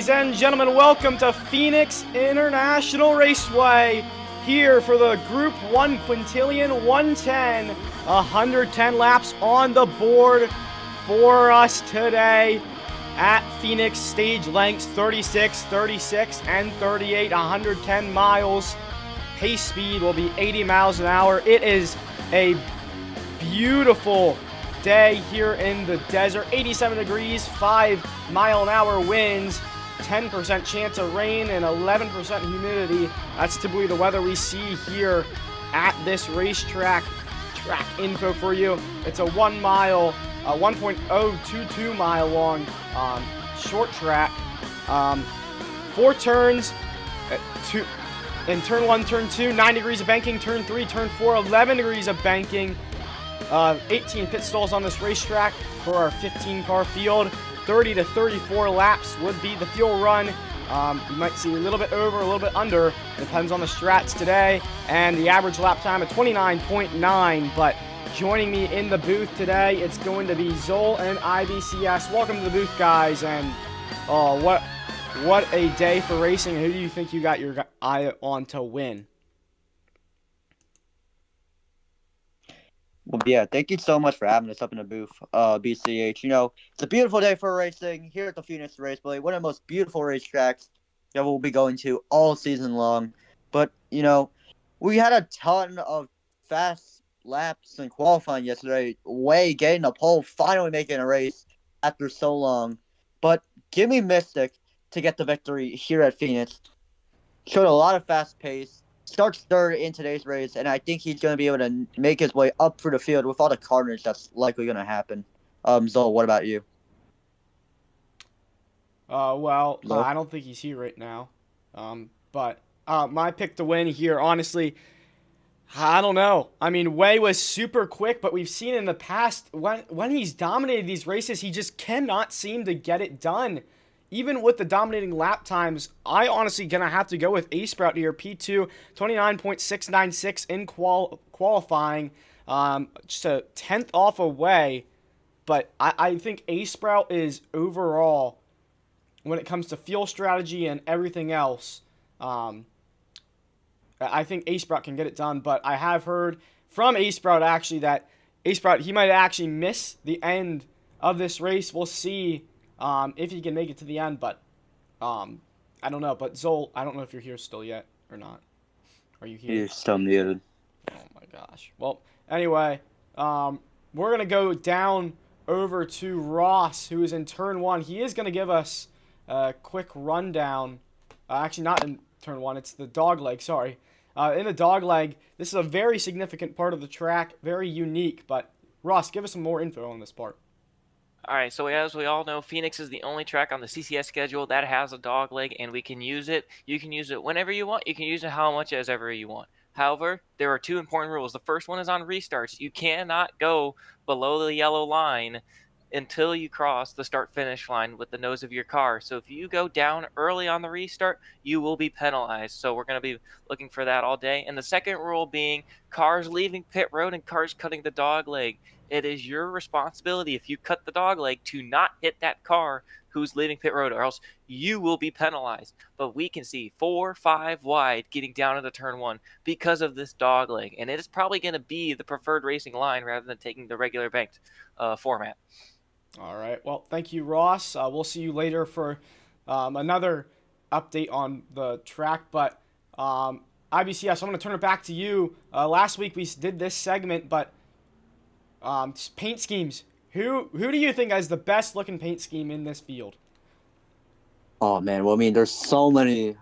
Ladies and gentlemen, welcome to Phoenix International Raceway here for the Group 1 Quintillion 110. 110 laps on the board for us today at Phoenix. Stage lengths 36, 36, and 38. 110 miles. Pace speed will be 80 miles an hour. It is a beautiful day here in the desert. 87 degrees, 5-mile-an-hour winds, 10% chance of rain, and 11% humidity. That's typically the weather we see here at this racetrack. Track info for you. It's a 1 mile, 1.022 mile long short track. 4 turns, in turn 1, turn 2, 9 degrees of banking, turn 3, turn 4, 11 degrees of banking. 18 pit stalls on this racetrack for our 15-car field. 30 to 34 laps would be the fuel run. You might see a little bit over, a little bit under. Depends on the strats today. And the average lap time of 29.9. But joining me in the booth today, it's going to be Zol and IBCS. Welcome to the booth, guys. And what a day for racing. Who do you think you got your eye on to win? Well, yeah, thank you so much for having us up in the booth, BCH. You know, it's a beautiful day for racing here at the Phoenix Raceway, one of the most beautiful racetracks that we'll be going to all season long. But, you know, we had a ton of fast laps in qualifying yesterday. Way getting a pole, finally making a race after so long. But give me Mystic to get the victory here at Phoenix. Showed a lot of fast pace. Starts third in today's race, and I think he's going to be able to make his way up through the field with all the carnage that's likely going to happen. Zol, what about you? I don't think he's here right now. But my pick to win here, honestly, I don't know. I mean, Wei was super quick, but we've seen in the past when he's dominated these races, he just cannot seem to get it done. Even with the dominating lap times, I honestly gonna have to go with A Sprout here. P2, 29.696 in qualifying. Just a 10th off away. But I think A Sprout is overall, when it comes to fuel strategy and everything else, I think A Sprout can get it done. But I have heard from A Sprout actually that A Sprout, he might actually miss the end of this race. We'll see. If he can make it to the end, but I don't know. But Zol, I don't know if you're here still yet or not. Are you here? You're still muted. Oh my gosh. Well, anyway, we're gonna go down over to Ross, who is in turn 1. He is gonna give us a quick rundown. Actually, not in turn 1. It's the dog leg. Sorry. In the dog leg, this is a very significant part of the track, very unique. But Ross, give us some more info on this part. All right, so as we all know, Phoenix is the only track on the CCS schedule that has a dog leg, and we can use it. You can use it whenever you want. You can use it how much as ever you want. However, there are 2 important rules. The first one is on restarts. You cannot go below the yellow line until you cross the start-finish line with the nose of your car. So if you go down early on the restart, you will be penalized. So we're going to be looking for that all day. And the second rule being cars leaving pit road and cars cutting the dog leg. It is your responsibility if you cut the dog leg to not hit that car who's leaving pit road, or else you will be penalized. But we can see 4, 5 wide getting down into turn 1 because of this dog leg. And it is probably going to be the preferred racing line rather than taking the regular banked format. All right. Well, thank you, Ross. We'll see you later for another update on the track. But IBCS, I'm going to turn it back to you. Last week we did this segment, but paint schemes. Who do you think has the best looking paint scheme in this field? Oh, man. Well, I mean, there's so many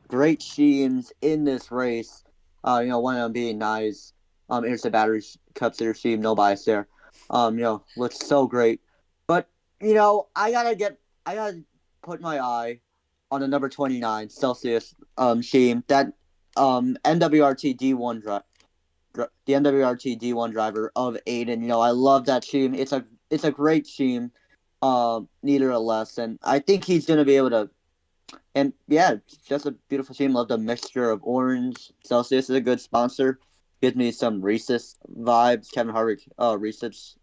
great schemes in this race. You know, one of them being Nye's Interstate Battery Cup Series scheme, no bias there. You know, looks so great. But, you know, I gotta put my eye on the number 29 Celsius scheme, that NWRT D1 the NWRT D1 driver of Aiden. You know, I love that scheme. It's a great scheme, neither or less, and I think he's gonna be able to. And yeah, it's just a beautiful scheme. Love the mixture of orange. Celsius is a good sponsor. Gives me some Reese's vibes, Kevin Harvick Reese's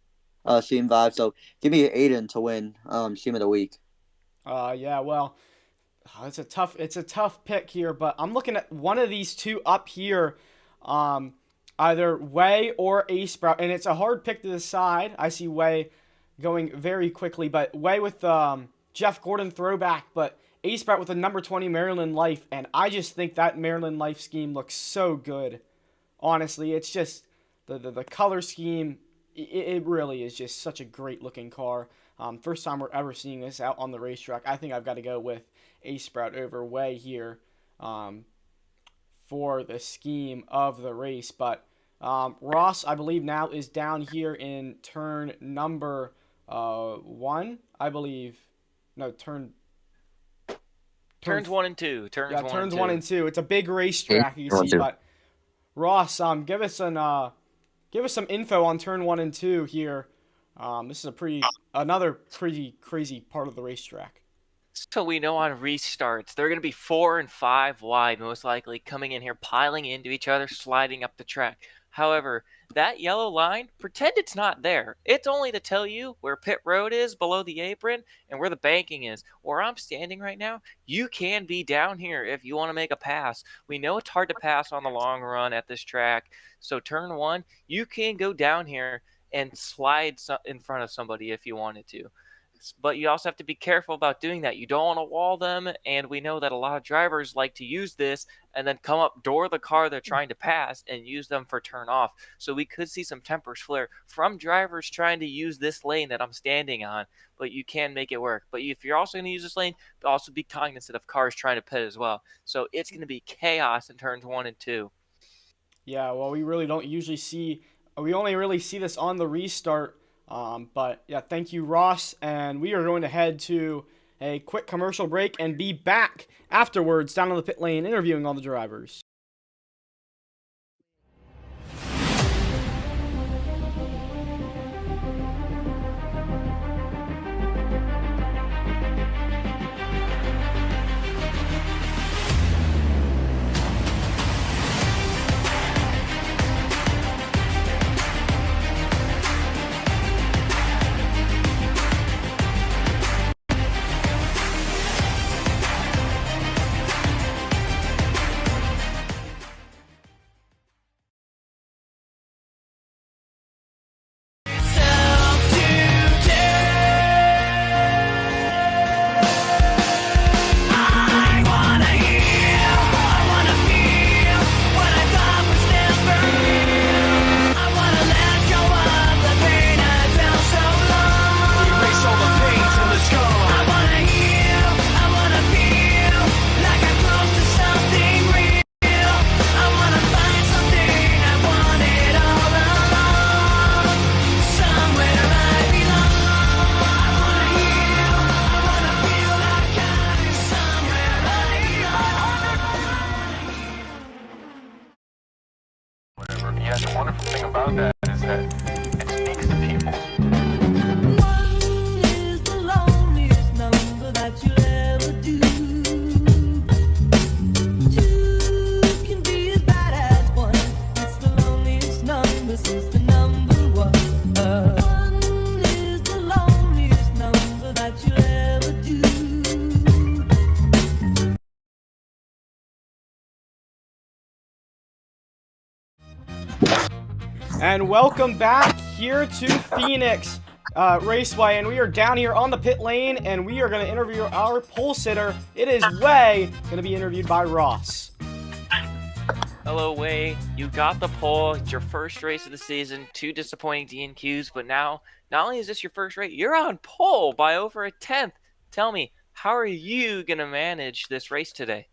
scheme vibes. So give me Aiden to win scheme of the week. Yeah, well, It's a tough pick here, but I'm looking at one of these two up here, either Way or A Sprout, and it's a hard pick to decide. I see Way going very quickly, but Way with Jeff Gordon throwback, but A Sprout with the number 20 Maryland Life, and I just think that Maryland Life scheme looks so good. Honestly, it's just the color scheme. It really is just such a great looking car. First time we're ever seeing this out on the racetrack. I think I've got to go with A Sprout over Way here for the scheme of the race. But Ross, I believe, now is down here in turn number 1, I believe. No, Turns 1 and 2. Turns 1 and 2. It's a big racetrack, you see. But Ross, give us some info on turn 1 and 2 here. This is another pretty crazy part of the racetrack. So we know on restarts, they're going to be 4 and 5 wide, most likely, coming in here, piling into each other, sliding up the track. However, that yellow line, pretend it's not there. It's only to tell you where pit road is below the apron and where the banking is. Where I'm standing right now, you can be down here if you want to make a pass. We know it's hard to pass on the long run at this track. So turn 1, you can go down here and slide in front of somebody if you wanted to. But you also have to be careful about doing that. You don't want to wall them, and we know that a lot of drivers like to use this and then come up, door the car they're trying to pass, and use them for turn off. So we could see some tempers flare from drivers trying to use this lane that I'm standing on, but you can make it work. But if you're also going to use this lane, also be cognizant of cars trying to pit as well. So it's going to be chaos in turns 1 and 2. Yeah, well, we only really see this on the restart. But yeah, thank you, Ross. And we are going to head to a quick commercial break and be back afterwards down on the pit lane interviewing all the drivers. Yet the wonderful thing about that is that it speaks to people. One is the loneliest number that you'll ever do. Two can be as bad as one. It's the loneliest number since the number one. One is the loneliest number that you'll ever do. And welcome back here to Phoenix Raceway, and we are down here on the pit lane, and we are going to interview our pole sitter. It is Way, going to be interviewed by Ross. Hello, Way. You got the pole. It's your first race of the season. 2 disappointing DNQs, but now, not only is this your first race, you're on pole by over a 10th. Tell me, how are you going to manage this race today?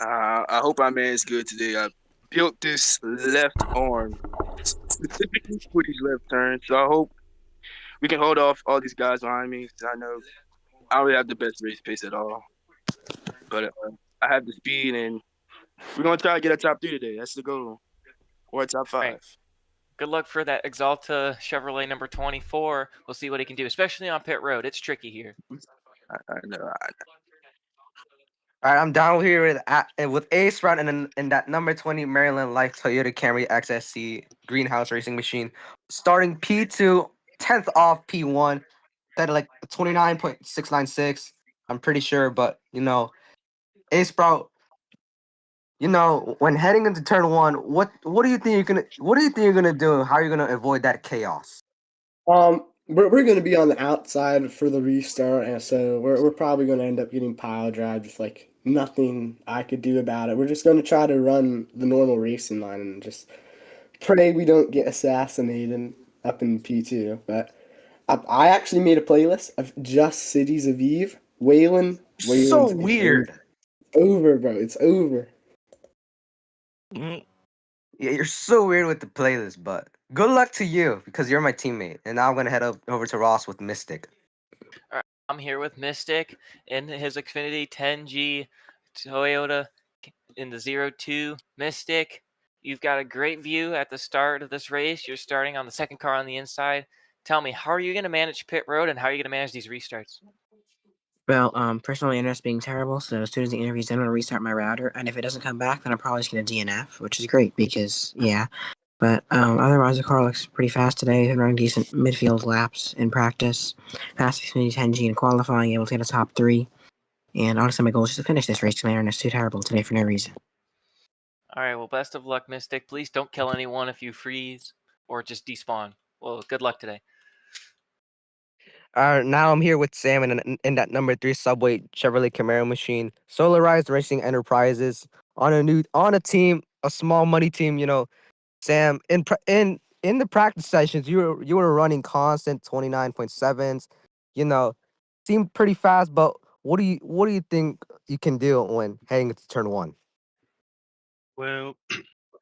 I hope I managed good today. I built this left arm specifically for these left turns, so I hope we can hold off all these guys behind me. I know I don't really have the best race pace at all, but I have the speed, and we're gonna try to get a top 3 today. That's the goal, or a top 5. Right. Good luck for that Exalta Chevrolet number 24. We'll see what he can do, especially on pit road. It's tricky here. I know. All right, I'm down here with A Sprout and that number 20 Maryland Life Toyota Camry XSC greenhouse racing machine. Starting P2, 10th off P1, that like 29.696. I'm pretty sure, but A Sprout, when heading into turn one, what do you think you're gonna do? How are you gonna avoid that chaos? We're going to be on the outside for the restart, and so we're probably going to end up getting pile drive. Just like nothing I could do about it. We're just going to try to run the normal racing line and just pray we don't get assassinated up in P2. But I actually made a playlist of just Cities of Eve. So Wayland's weird. over, bro. It's over. Yeah, you're so weird with the playlist, but good luck to you because you're my teammate. And now I'm gonna head over to Ross with Mystic. All right, I'm here with Mystic in his Xfinity 10G Toyota in the 02. Mystic, you've got a great view at the start of this race. You're starting on the second car on the inside. Tell me, how are you going to manage pit road and how are you going to manage these restarts? Well, personally, internet's being terrible, so as soon as the interview's done, I'm gonna restart my router, and if it doesn't come back, then I'm probably just gonna DNF, which is great because, yeah. But otherwise, the car looks pretty fast today. Been running decent midfield laps in practice. Passed Xfinity 10G in qualifying, able to get a top 3. And honestly, my goal is just to finish this race because my internet's too terrible today for no reason. All right, well, best of luck, Mystic. Please don't kill anyone if you freeze or just despawn. Well, good luck today. Now I'm here with Sam in that number 3 Subway Chevrolet Camaro machine. Solarized Racing Enterprises on a team, a small money team. Sam, in the practice sessions, you were running constant 29.7s. Seemed pretty fast, but what do you think you can do when heading into turn one? Well,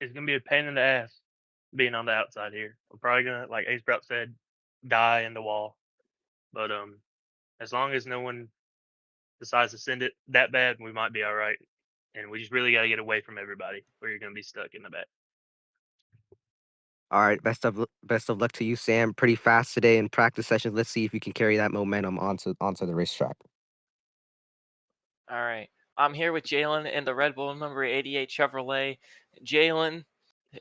it's gonna be a pain in the ass being on the outside here. We're probably gonna, like Ace Sprout said, die in the wall. But as long as no one decides to send it that bad, we might be all right. And we just really got to get away from everybody, or you're gonna be stuck in the back. All right, best of luck to you, Sam. Pretty fast today in practice sessions. Let's see if you can carry that momentum onto the racetrack. All right. I'm here with Jalen in the Red Bull number 88 Chevrolet. Jalen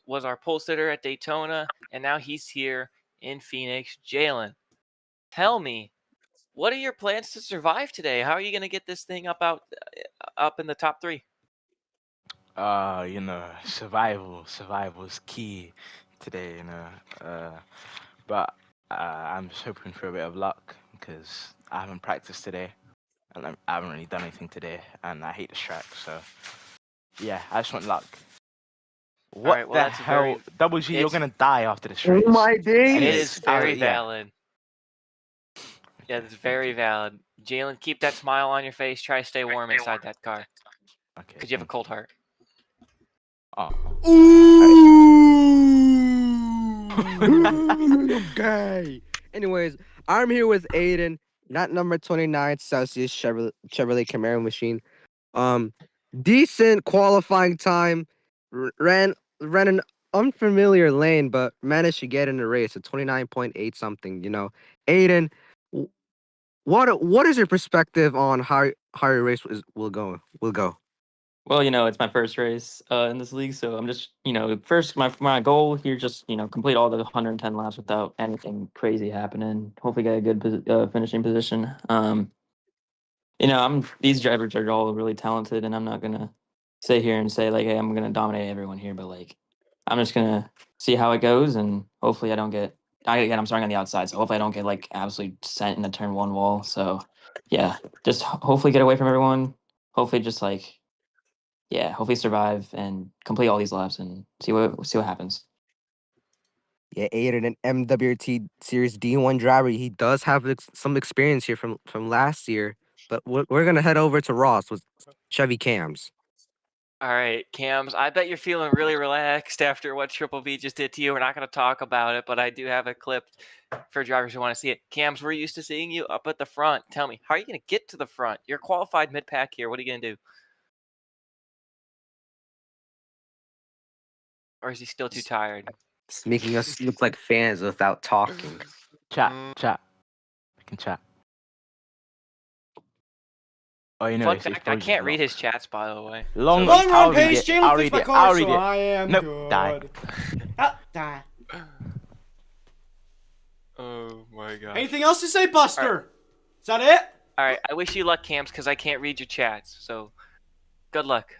was our pole sitter at Daytona, and now he's here in Phoenix. Jalen, tell me, what are your plans to survive today? How are you going to get this thing up in the top 3? Survival is key today, but I'm just hoping for a bit of luck because I haven't practiced today and I haven't really done anything today, and I hate this track. So yeah, I just want luck. What right, well, the that's hell, Double G? You're it's- gonna die after this Oh race. my days! It is very yeah. valid. Yeah, it's very valid. Jalen, keep that smile on your face. Try to stay warm inside that car Okay. because you have a cold heart. Oh. Okay. Anyways, I'm here with Aiden, not number 29 Celsius Chevrolet Camaro machine. Decent qualifying time. Ran an unfamiliar lane, but managed to get in the race at 29.8 something. Aiden, what is your perspective on how your race will go? Well, it's my first race in this league, so I'm just, first my goal here just, complete all the 110 laps without anything crazy happening. Hopefully, get a good finishing position. These drivers are all really talented, and I'm not gonna sit here and say like, hey, I'm gonna dominate everyone here, but like, I'm just gonna see how it goes, and hopefully, I don't get. Again, I'm starting on the outside, so hopefully, I don't get like absolutely sent in the turn one wall. So, yeah, just hopefully get away from everyone. Hopefully, just like. Yeah, hopefully survive and complete all these laps and see what happens. Yeah, Aiden, an MWT Series D1 driver. He does have some experience here from last year. But we're gonna head over to Ross with Chevy Cams. All right, Cams, I bet you're feeling really relaxed after what Triple B just did to you. We're not going to talk about it, but I do have a clip for drivers who want to see it. Cams, we're used to seeing you up at the front. Tell me, how are you going to get to the front? You're qualified mid-pack here. What are you going to do? Or is he still too tired? It's making us look like fans without talking. Chat. We can chat. Oh, Fun fact, I can't read his chats, by the way. Long run pace, Jalen I'll fixed read my it. car, I'll so read it. I am Nope, good. die. Die. Oh my god. Anything else to say, Buster? Is that it? All right. I wish you luck, Camps, because I can't read your chats. So good luck.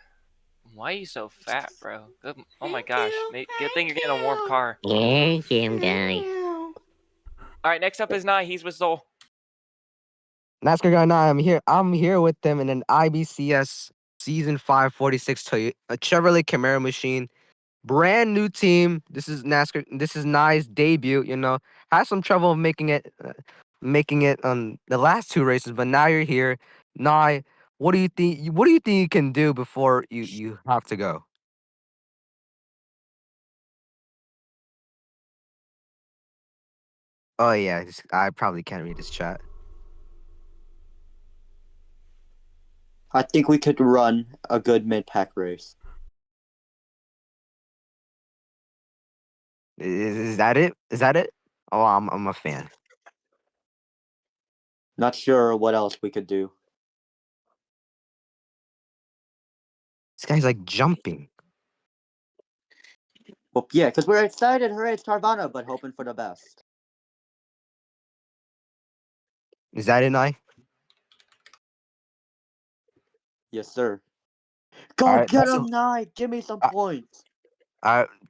Why are you so fat, bro? Good. Oh my gosh. Good thing you're getting a warm car. Yeah, same guy. All right. Next up is Nye. He's with Zol. NASCAR guy 9. I'm here with them in an IBCS Season 546 Toyota, a Chevrolet Camaro machine. Brand new team. This is NASCAR. This is Nye's debut. Had some trouble making it on the last two races, but now you're here. Nye, what do you think? What do you think you can do before you have to go? Oh yeah, I probably can't read this chat. I think we could run a good mid-pack race. Is that it? Is that it? Oh, I'm a fan. Not sure what else we could do. This guy's like jumping. Well, yeah, because we're excited. Hooray, it's Carvana, but hoping for the best. Is that it, Nye? Yes, sir. Go All right, get him, Nye. Give me some points.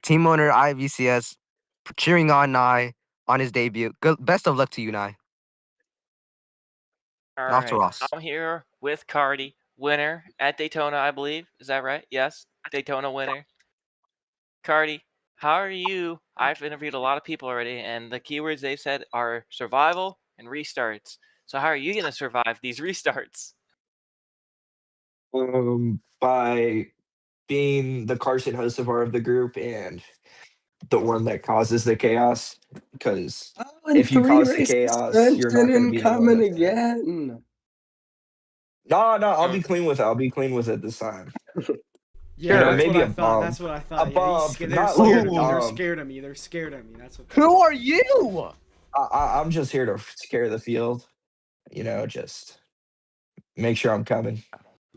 team owner IVCS cheering on Nye on his debut. Good, best of luck to you, Nye. All Off to right. Ross. I'm here with Cardi, winner at Daytona, I believe. Is that right? Yes. Daytona winner. Cardi, how are you? I've interviewed a lot of people already, and the keywords they said are survival and restarts. So how are you going to survive these restarts? By being the Carson Hocevar of the group and the one that causes the chaos. Because And if you 3 cause the race chaos, you're suspension not going to be the one incoming that's there. again. No, I'll be clean with it. I'll be clean with it this time. Yeah, that's Maybe what I a thought. bump. That's what I A thought. Yeah, bump, they're not scared like of a me. They're bump. scared of me. They're scared of me. That's what. Who are you? I'm just here to scare the field. Just make sure I'm coming.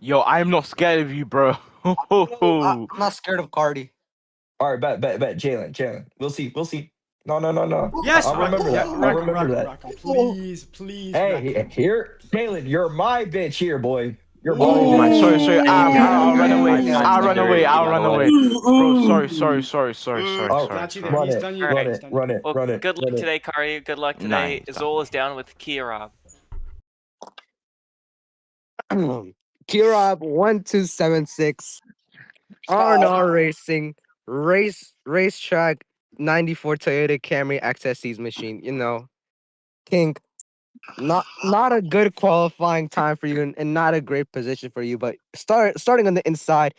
Yo, I'm not scared of you, bro. I'm not scared of Cardi. All right, bet. Jalen. We'll see. No. Yes, I'll wreck remember him. that. Yeah, I'll wreck him. remember Wreck him. that. Wreck him. Please, please wreck Hey, him. here, Jalen, you're my bitch here, boy. You're my Oh my, bitch. sorry. I'll run away. I'll run away. I'll run away. Bro, sorry. Oh, Got you there. run He's it, done you. All run right. He's it, done run you. it, Well, run it. good luck run it. today, Cardi. Good luck today. Nice. Zol is down with Kia-Rob. Kirab 1276 R&R Racing racetrack 94 Toyota Camry XSE's machine. King, not a good qualifying time for you and not a great position for you. But starting on the inside,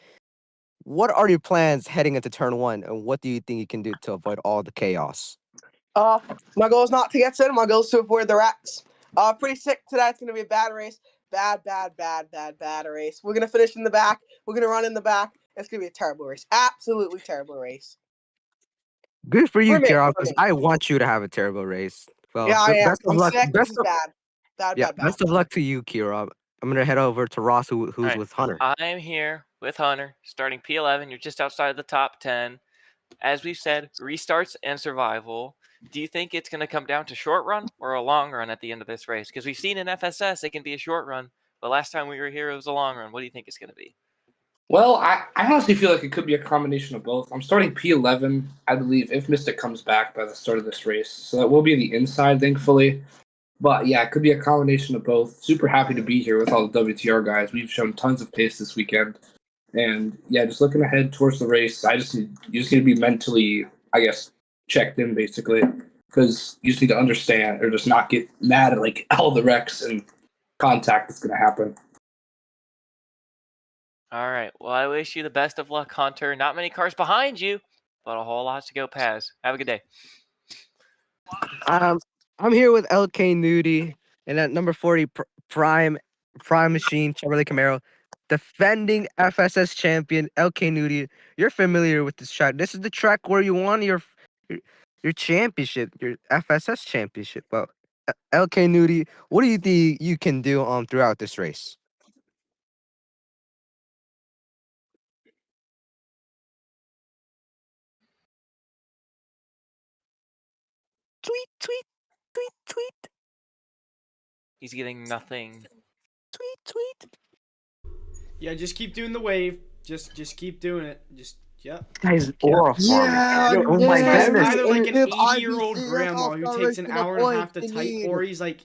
what are your plans heading into turn one, and what do you think you can do to avoid all the chaos? My goal is not to get in. My goal is to avoid the wrecks. Pretty sick today. It's gonna be a bad race. Bad race. We're gonna finish in the back. We're gonna run in the back. It's gonna be a terrible race. Absolutely terrible race. Good for you, For me. Kirab, because I want you to have a terrible race. Well, Yeah, I am. best of I'm luck. sick. This is bad. Bad. Best of luck to you, Kirab. I'm gonna head over to Ross, who's All right. with Hunter. I'm here with Hunter, starting P11. You're just outside the top 10. As we've said, restarts and survival. Do you think it's going to come down to short run or a long run at the end of this race? Because we've seen in FSS it can be a short run, but last time we were here it was a long run. What do you think it's going to be? Well, I honestly feel like it could be a combination of both. I'm starting P11, I believe, if Mystic comes back by the start of this race. So that will be the inside, thankfully. But yeah, it could be a combination of both. Super happy to be here with all the WTR guys. We've shown tons of pace this weekend. And yeah, just looking ahead towards the race, you just need to be mentally, I guess, checked in basically. Because you just need to understand or just not get mad at like all the wrecks and contact that's going to happen. All right. Well, I wish you the best of luck, Hunter. Not many cars behind you, but a whole lot to go past. Have a good day. I'm here with LK Nudie and at number 40 Prime Machine Chevrolet Camaro, defending FSS champion LK Nudie. You're familiar with this track. This is the track where you won your championship, your FSS championship. Well, LK Nudie, what do you think you can do throughout this race? Tweet. He's getting nothing. tweet. Yeah, just keep doing the wave. Just keep doing it. Yep. Guy's aura farming. Yeah, Yo, oh This my guy's goodness. either like an if 80-year-old IBC, that's grandma all who star takes an racing the hour and a half points to you type, need. or he's like.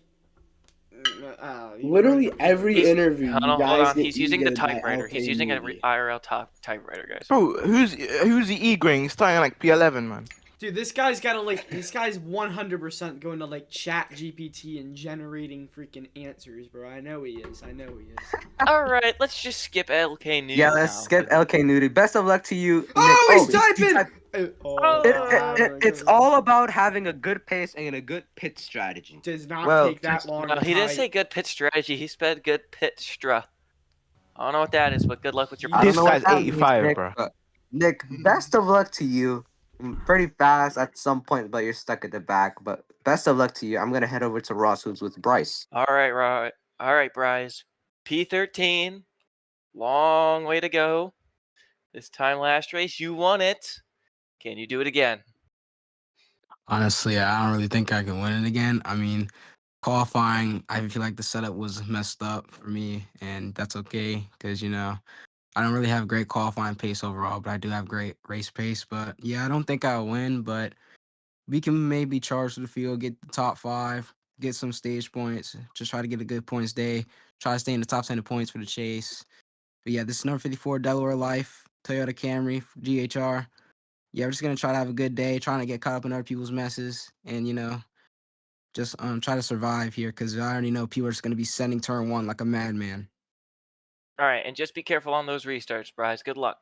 Literally every He's- interview, Hold you on, guys hold on. get He's using the egoed by typewriter. He's LK using an Moody. IRL typewriter, guys. Bro, who's the E going? He's starting like P11, man. Dude, this guy's 100% going to like chat GPT and generating freaking answers, bro. I know he is. All right, let's just skip LK News. Yeah, let's now. skip LK Nudie. Best of luck to you, Nick. Oh, he's he typing! typed- It's all about having a good pace and a good pit strategy. Does not Well, take that long. No, to he didn't type. say good pit strategy. He said good pit stra. I don't know what that is, but good luck with your I don't This know what guy's that means, 85, Nick, bro. but Nick, best of luck to you. Pretty fast at some point, but you're stuck at the back. But best of luck to you. I'm gonna head over to Ross, who's with Bryce. All right, Bryce. P13. Long way to go. This time last race, you won it. Can you do it again? Honestly, I don't really think I can win it again. I mean, qualifying, I feel like the setup was messed up for me, and that's okay because, I don't really have great qualifying pace overall, but I do have great race pace. But yeah, I don't think I'll win, but we can maybe charge to the field, get the top 5, get some stage points, just try to get a good points day, try to stay in the top 10 of points for the chase. But yeah, this is number 54 Delaware Life, Toyota Camry, GHR. Yeah, we're just gonna try to have a good day, trying to get caught up in other people's messes, and just try to survive here because I already know people are just gonna be sending turn 1 like a madman. All right, and just be careful on those restarts, Bryce. Good luck.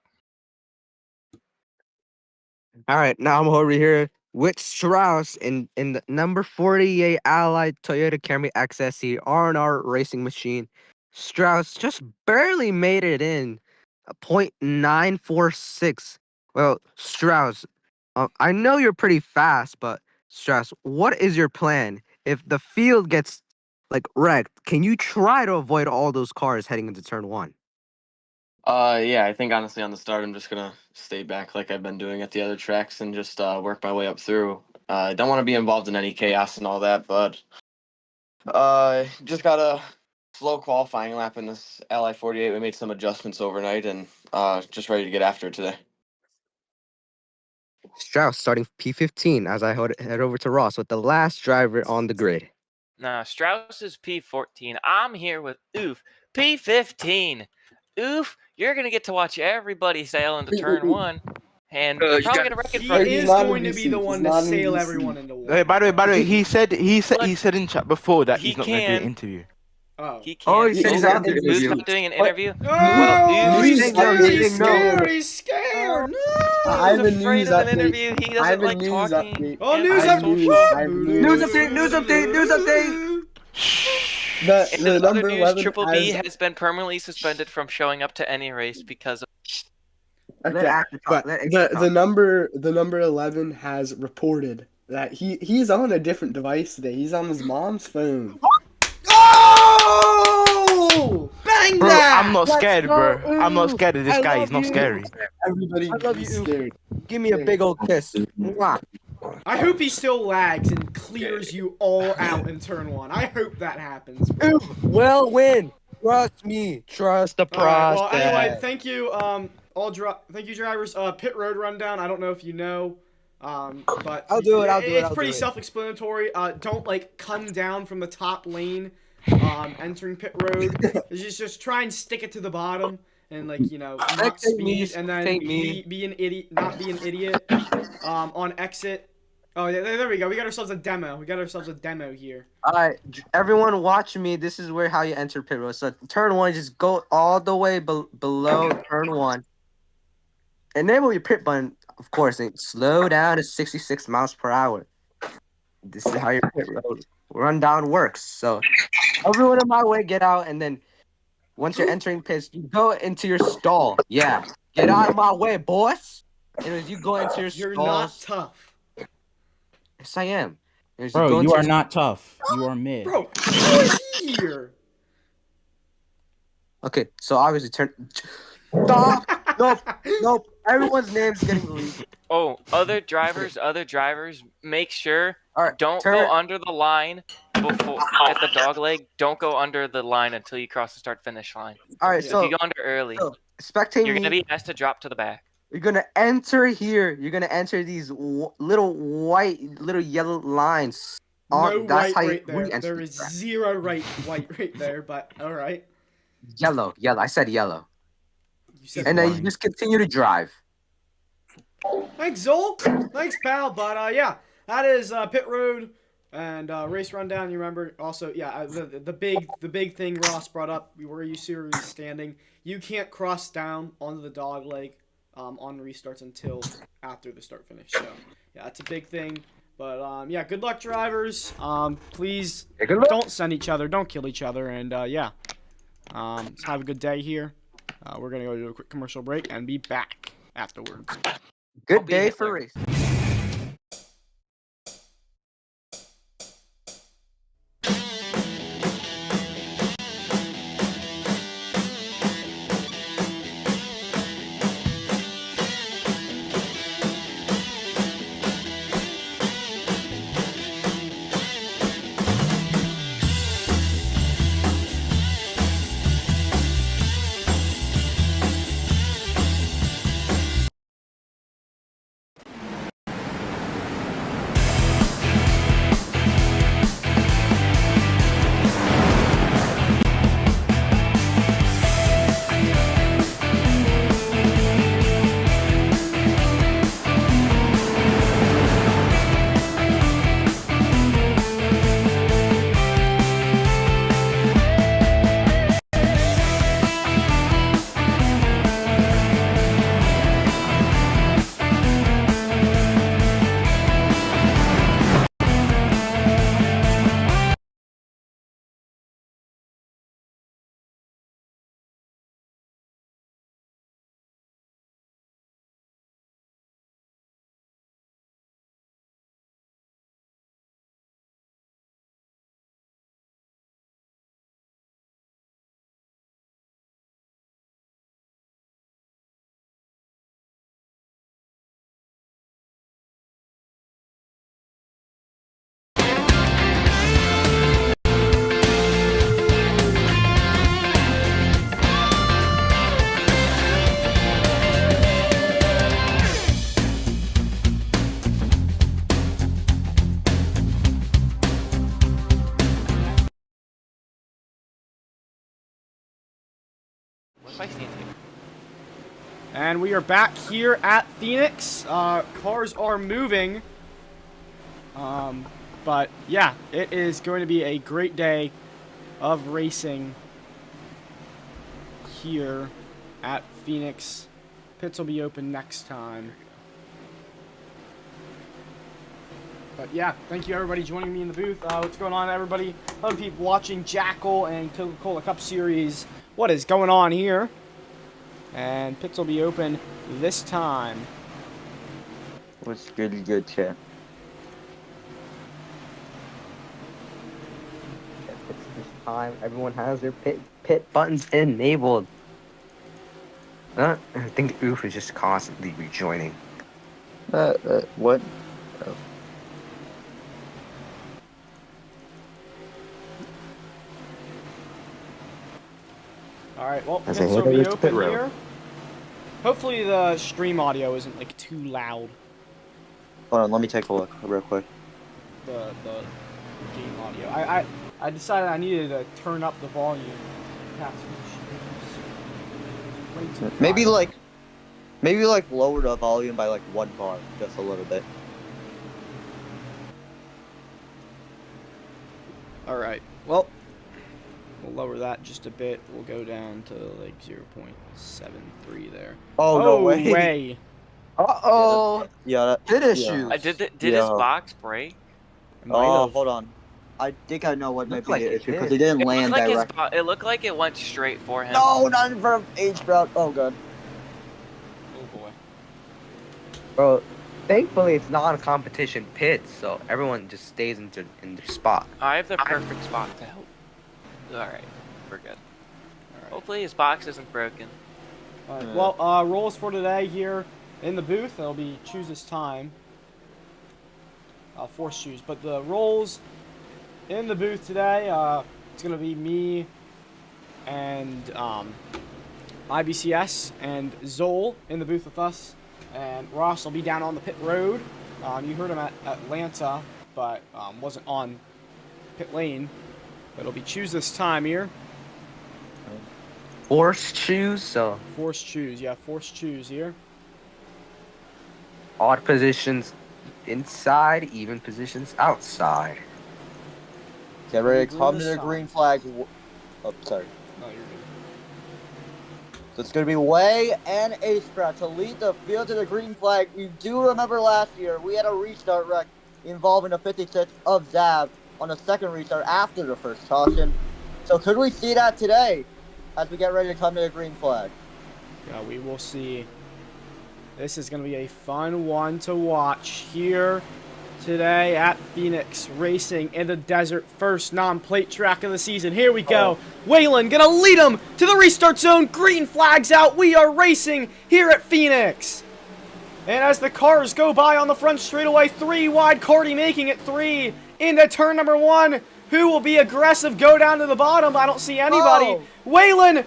All right, now I'm over here with Strauss in the number 48 Allied Toyota Camry XSE R&R racing machine. Strauss just barely made it in, a .946. Well, Strauss, I know you're pretty fast, but Strauss, what is your plan if the field gets like wrecked? Can you try to avoid all those cars heading into turn 1? Yeah, I think honestly on the start I'm just gonna stay back like I've been doing at the other tracks and just work my way up through. I don't want to be involved in any chaos and all that, but just got a slow qualifying lap in this Ally 48. We made some adjustments overnight and just ready to get after it today. Strauss starting P15 as I head over to Ross with the last driver on the grid. Nah, Strauss is P14. I'm here with Oof, P15. Oof, you're going to get to watch everybody sail into turn 1. And you're probably going to wreck it He from is going to be the one to sail everyone into Hey, one. by the way, he said in chat before that he he's not going to do an can. interview. Oh. He can. Oh, he said he's not doing an Oof's interview. not doing an interview? Oh, Oof, he's scared. he's scared. He's scared. No. I have a He's afraid news of an update. interview. He I doesn't have a like news talking. update. Oh, news I have update. news. I have News update, news update, news update. The In other number news, 11 Triple B has- has been permanently suspended from showing up to any race because of. Okay, but the number 11 has reported that he's on a different device today. He's on his mom's phone. Oh! Bang Bro, that! I'm not scared, bro. I'm not scared of this I guy. love He's not you. scary. Everybody, I love be you. scared. Give me a big old kiss. Mwah. I hope he still lags and clears you all out in turn 1. I hope that happens. Bro. Will win. Trust me. Trust the All right, process. well, anyway, thank you, thank you, drivers. Pit road rundown. I don't know if you know, but I'll do it. It's pretty self-explanatory. Don't like come down from the top lane, entering pit road. just try and stick it to the bottom and not speed, and then be an idiot, not be an idiot. On exit. Oh, yeah, there we go. We got ourselves a demo. Here. All right, everyone watch me. This is how you enter pit road. So turn 1, just go all the way below turn 1. Enable your pit button, of course, and slow down to 66 miles per hour. This is how your pit road rundown works. So everyone in my way, get out, and then once you're entering pits, you go into your stall. Yeah, get out of my way, boss. And as you go into your You're stalls, not tough. Yes, I am. As Bro, go you into are your- not tough. You are mid. Bro, how is he here? Okay, so obviously turn. Stop! Nope. Everyone's name's getting leaked. Oh, other drivers, make sure All right. Don't go under the line before at the dog leg. Don't go under the line until you cross the start finish line. All right. If So you go under early, spectate you're me. gonna be asked to drop to the back. You're gonna enter here. You're gonna enter these little white, little yellow lines. No That's white how right we there. enter There the is track. zero white right there, but all right. Yellow. I said yellow. You said And then white. you just continue to drive. Thanks, Zol. Thanks, pal. But yeah, that is pit road and race rundown. You remember also, yeah, the big thing Ross brought up. Where you see where he's standing. You can't cross down onto the dog leg on restarts until after the start finish. So yeah, that's a big thing. But yeah, good luck, drivers. Please don't send each other, don't kill each other, and yeah, let's have a good day here. We're gonna go do a quick commercial break and be back afterwards. Good day for race. What if I stand here? And we are back here at Phoenix. Cars are moving. But yeah, it is going to be a great day of racing here at Phoenix. Pits will be open next time. But yeah, thank you everybody joining me in the booth. What's going on, everybody? A lot of people watching Jackal and Coca-Cola Cup Series. What is going on here? And pits will be open this time. What's good, chat? It's this time. Everyone has their pit buttons enabled. I think the oof is just constantly rejoining. What? Oh. Alright, well, As pits I will head be over to open pit road. here. Hopefully the stream audio isn't like too loud. Hold on, let me take a look real quick. The game audio. I decided I needed to turn up the volume. Maybe like lower the volume by like 1 bar, just a little bit. Alright, well, we'll lower that just a bit. We'll go down to like 0.73 there. Oh, no way. Uh-oh. Yeah. Pit Yeah. issues. Did his box break? Oh, hold on. I think I know what might be like the it issue because did. it didn't It land looked, like direct. it looked like it went straight for him. No, not in front of H-Brown. Oh, God. Oh, boy. Bro, thankfully it's not a competition pit, so everyone just stays in their spot. I have the perfect spot to help. Alright, we're good. Hopefully his box isn't broken. Alright, well, rules for today here in the booth. It'll be choose this time. forced shoes. But the roles in the booth today, it's going to be me and IBCS and Zoll in the booth with us. And Ross will be down on the pit road. You heard him at Atlanta, but wasn't on pit lane. But it'll be choose this time here. Forced choose, so Forced choose, yeah, forced choose here. odd positions inside, even positions outside. Get ready to Green come to this the time. green flag. Oh, sorry. Oh, you're good. So it's going to be Way and Ace Sprout to lead the field to the green flag. You do remember last year we had a restart wreck involving a 56 of Zav on the second restart after the first caution. So could we see that today as we get ready to come to the green flag? Yeah, we will see. This is going to be a fun one to watch here today at Phoenix Racing in the desert. First non-plate track of the season. Here we go. Waylon going to lead him to the restart zone. Green flags out. We are racing here at Phoenix. And as the cars go by on the front straightaway, 3 wide, Cardi making it 3 into turn number 1. Who will be aggressive? Go down to the bottom. I don't see anybody. Waylon,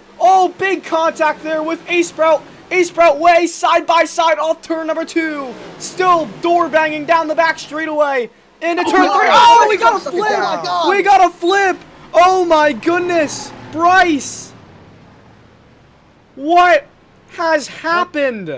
big contact there with Ace Sprout. Ace Sprout Way side by side off turn number 2. Still door banging down the back straightaway into turn 3. Oh, we got a flip! We got a flip! Oh my goodness, Bryce! What has happened?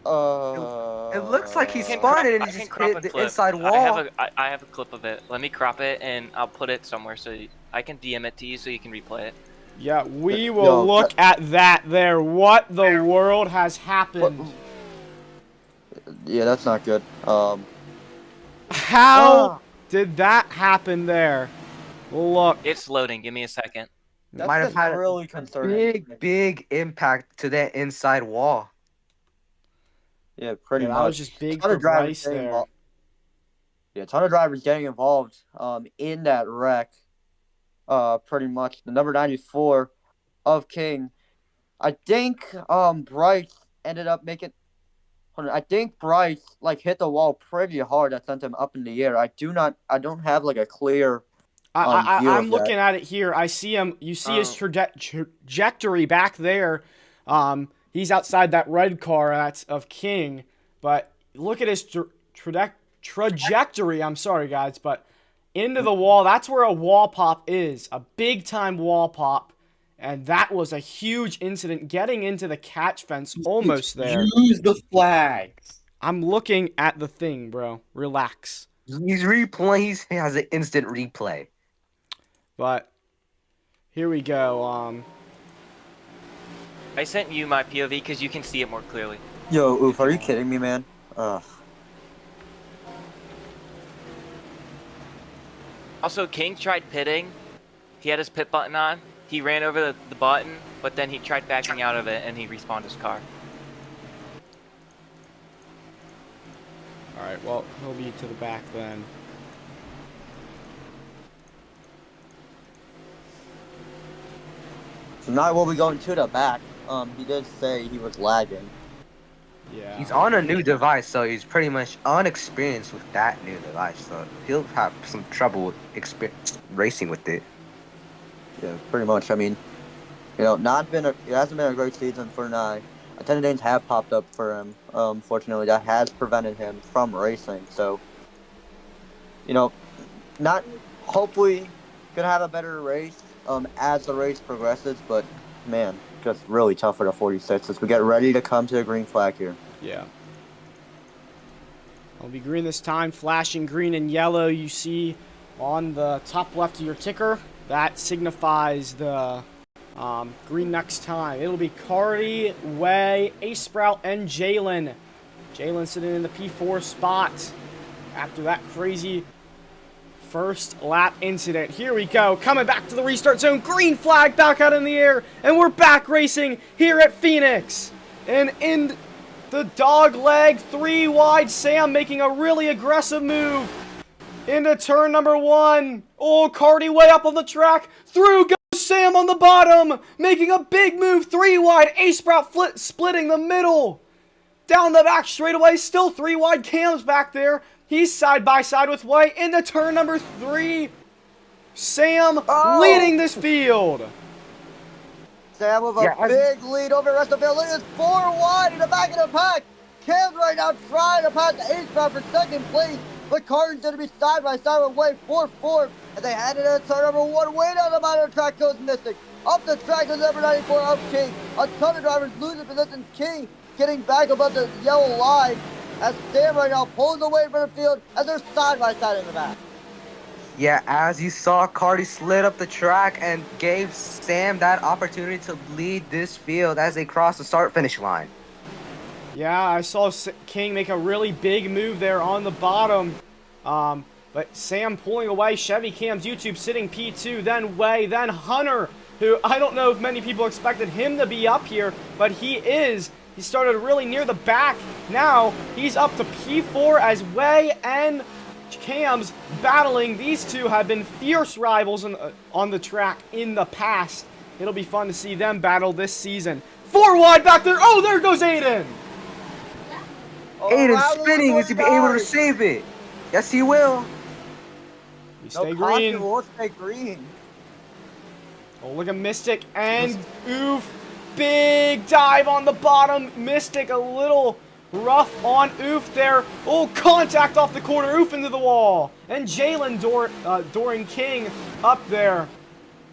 It looks like he spotted it and just hit the clip. inside wall. I have a clip of it. Let me crop it and I'll put it somewhere so I can DM it to you so you can replay it. Yeah, we will look at that there. What the world has happened? Yeah, that's not good. How did that happen there? Look. It's loading. Give me a second. Might have had really a concerning. big impact to that inside wall. Yeah, pretty Yeah, much. that was just big for Bryce there. Yeah, a ton of drivers getting involved in that wreck. Pretty much. The number 94 of King. I think Bryce ended up making... I think Bryce hit the wall pretty hard. That sent him up in the air. I don't have a clear view I'm of looking that. at it here. I see him. You see his trajectory back there. He's outside that red car. That's of King. But look at his trajectory. I'm sorry, guys, but into the wall. That's where a wall pop is. A big time wall pop. And that was a huge incident. Getting into the catch fence almost there. Use the flags. I'm looking at the thing, bro. Relax. He's replaying. He has an instant replay. But here we go. I sent you my POV because you can see it more clearly. Yo, Oof, are you kidding me, man? Ugh. Also, King tried pitting. He had his pit button on. He ran over the button, but then he tried backing out of it and he respawned his car. Alright, well, he'll be to the back then. So now we'll be going to the back. He did say he was lagging. Yeah. He's on a new device, so he's pretty much unexperienced with that new device. So he'll have some trouble racing with it. Yeah, pretty much. I mean, it hasn't been a great season for Nye. Attendance have popped up for him. Fortunately, that has prevented him from racing. So, not hopefully gonna have a better race as the race progresses. But man, just really tough for the 46 as we get ready to come to the green flag here. Yeah. I'll be green this time, flashing green and yellow. You see on the top left of your ticker. That signifies the green next time. It'll be Cardi, Way, Ace Sprout, and Jalen. Jalen sitting in the P4 spot after that crazy first lap incident. Here we go. Coming back to the restart zone. Green flag back out in the air. And we're back racing here at Phoenix. And in the dog leg, 3 wide, Sam making a really aggressive move into turn number 1. Oh, Cardi way up on the track. Through goes Sam on the bottom. Making a big move. 3 wide. Ace Sprout splitting the middle. Down the back straightaway. Still 3 wide. Cam's back there. He's side by side with White into turn number 3. Sam Oh! leading this field. Sam with a Yeah, big lead over the rest of the field. Look at this 4 wide in the back of the pack. Cam's right now trying to pass the Ace-Bound for second place. But Carton's going to be side by side with Wade for fourth. And they had it at turn number 1. Way down the bottom of the track goes Mystic. Up the track goes number 94 up King. A ton of drivers losing positions. King getting back above the yellow line as Sam right now pulls away from the field as they're side by side in the back. Yeah, as you saw, Cardi slid up the track and gave Sam that opportunity to lead this field as they cross the start-finish line. Yeah, I saw King make a really big move there on the bottom. But Sam pulling away. Chevy Cam's YouTube sitting P2, then Way, then Hunter, who I don't know if many people expected him to be up here, but he is. He started really near the back. Now he's up to P4 as Way and Cam's battling. These two have been fierce rivals on the track in the past. It'll be fun to see them battle this season. 4 wide back there. Oh, there goes Aiden. Aiden spinning. Is he be able to save it? Yes, he will. You stay No green. caution, we'll stay green. Oh, look at Mystic and Oof. Big dive on the bottom. Mystic a little rough on Oof there. Oh, contact off the corner. Oof into the wall. And Jalen Doran King up there.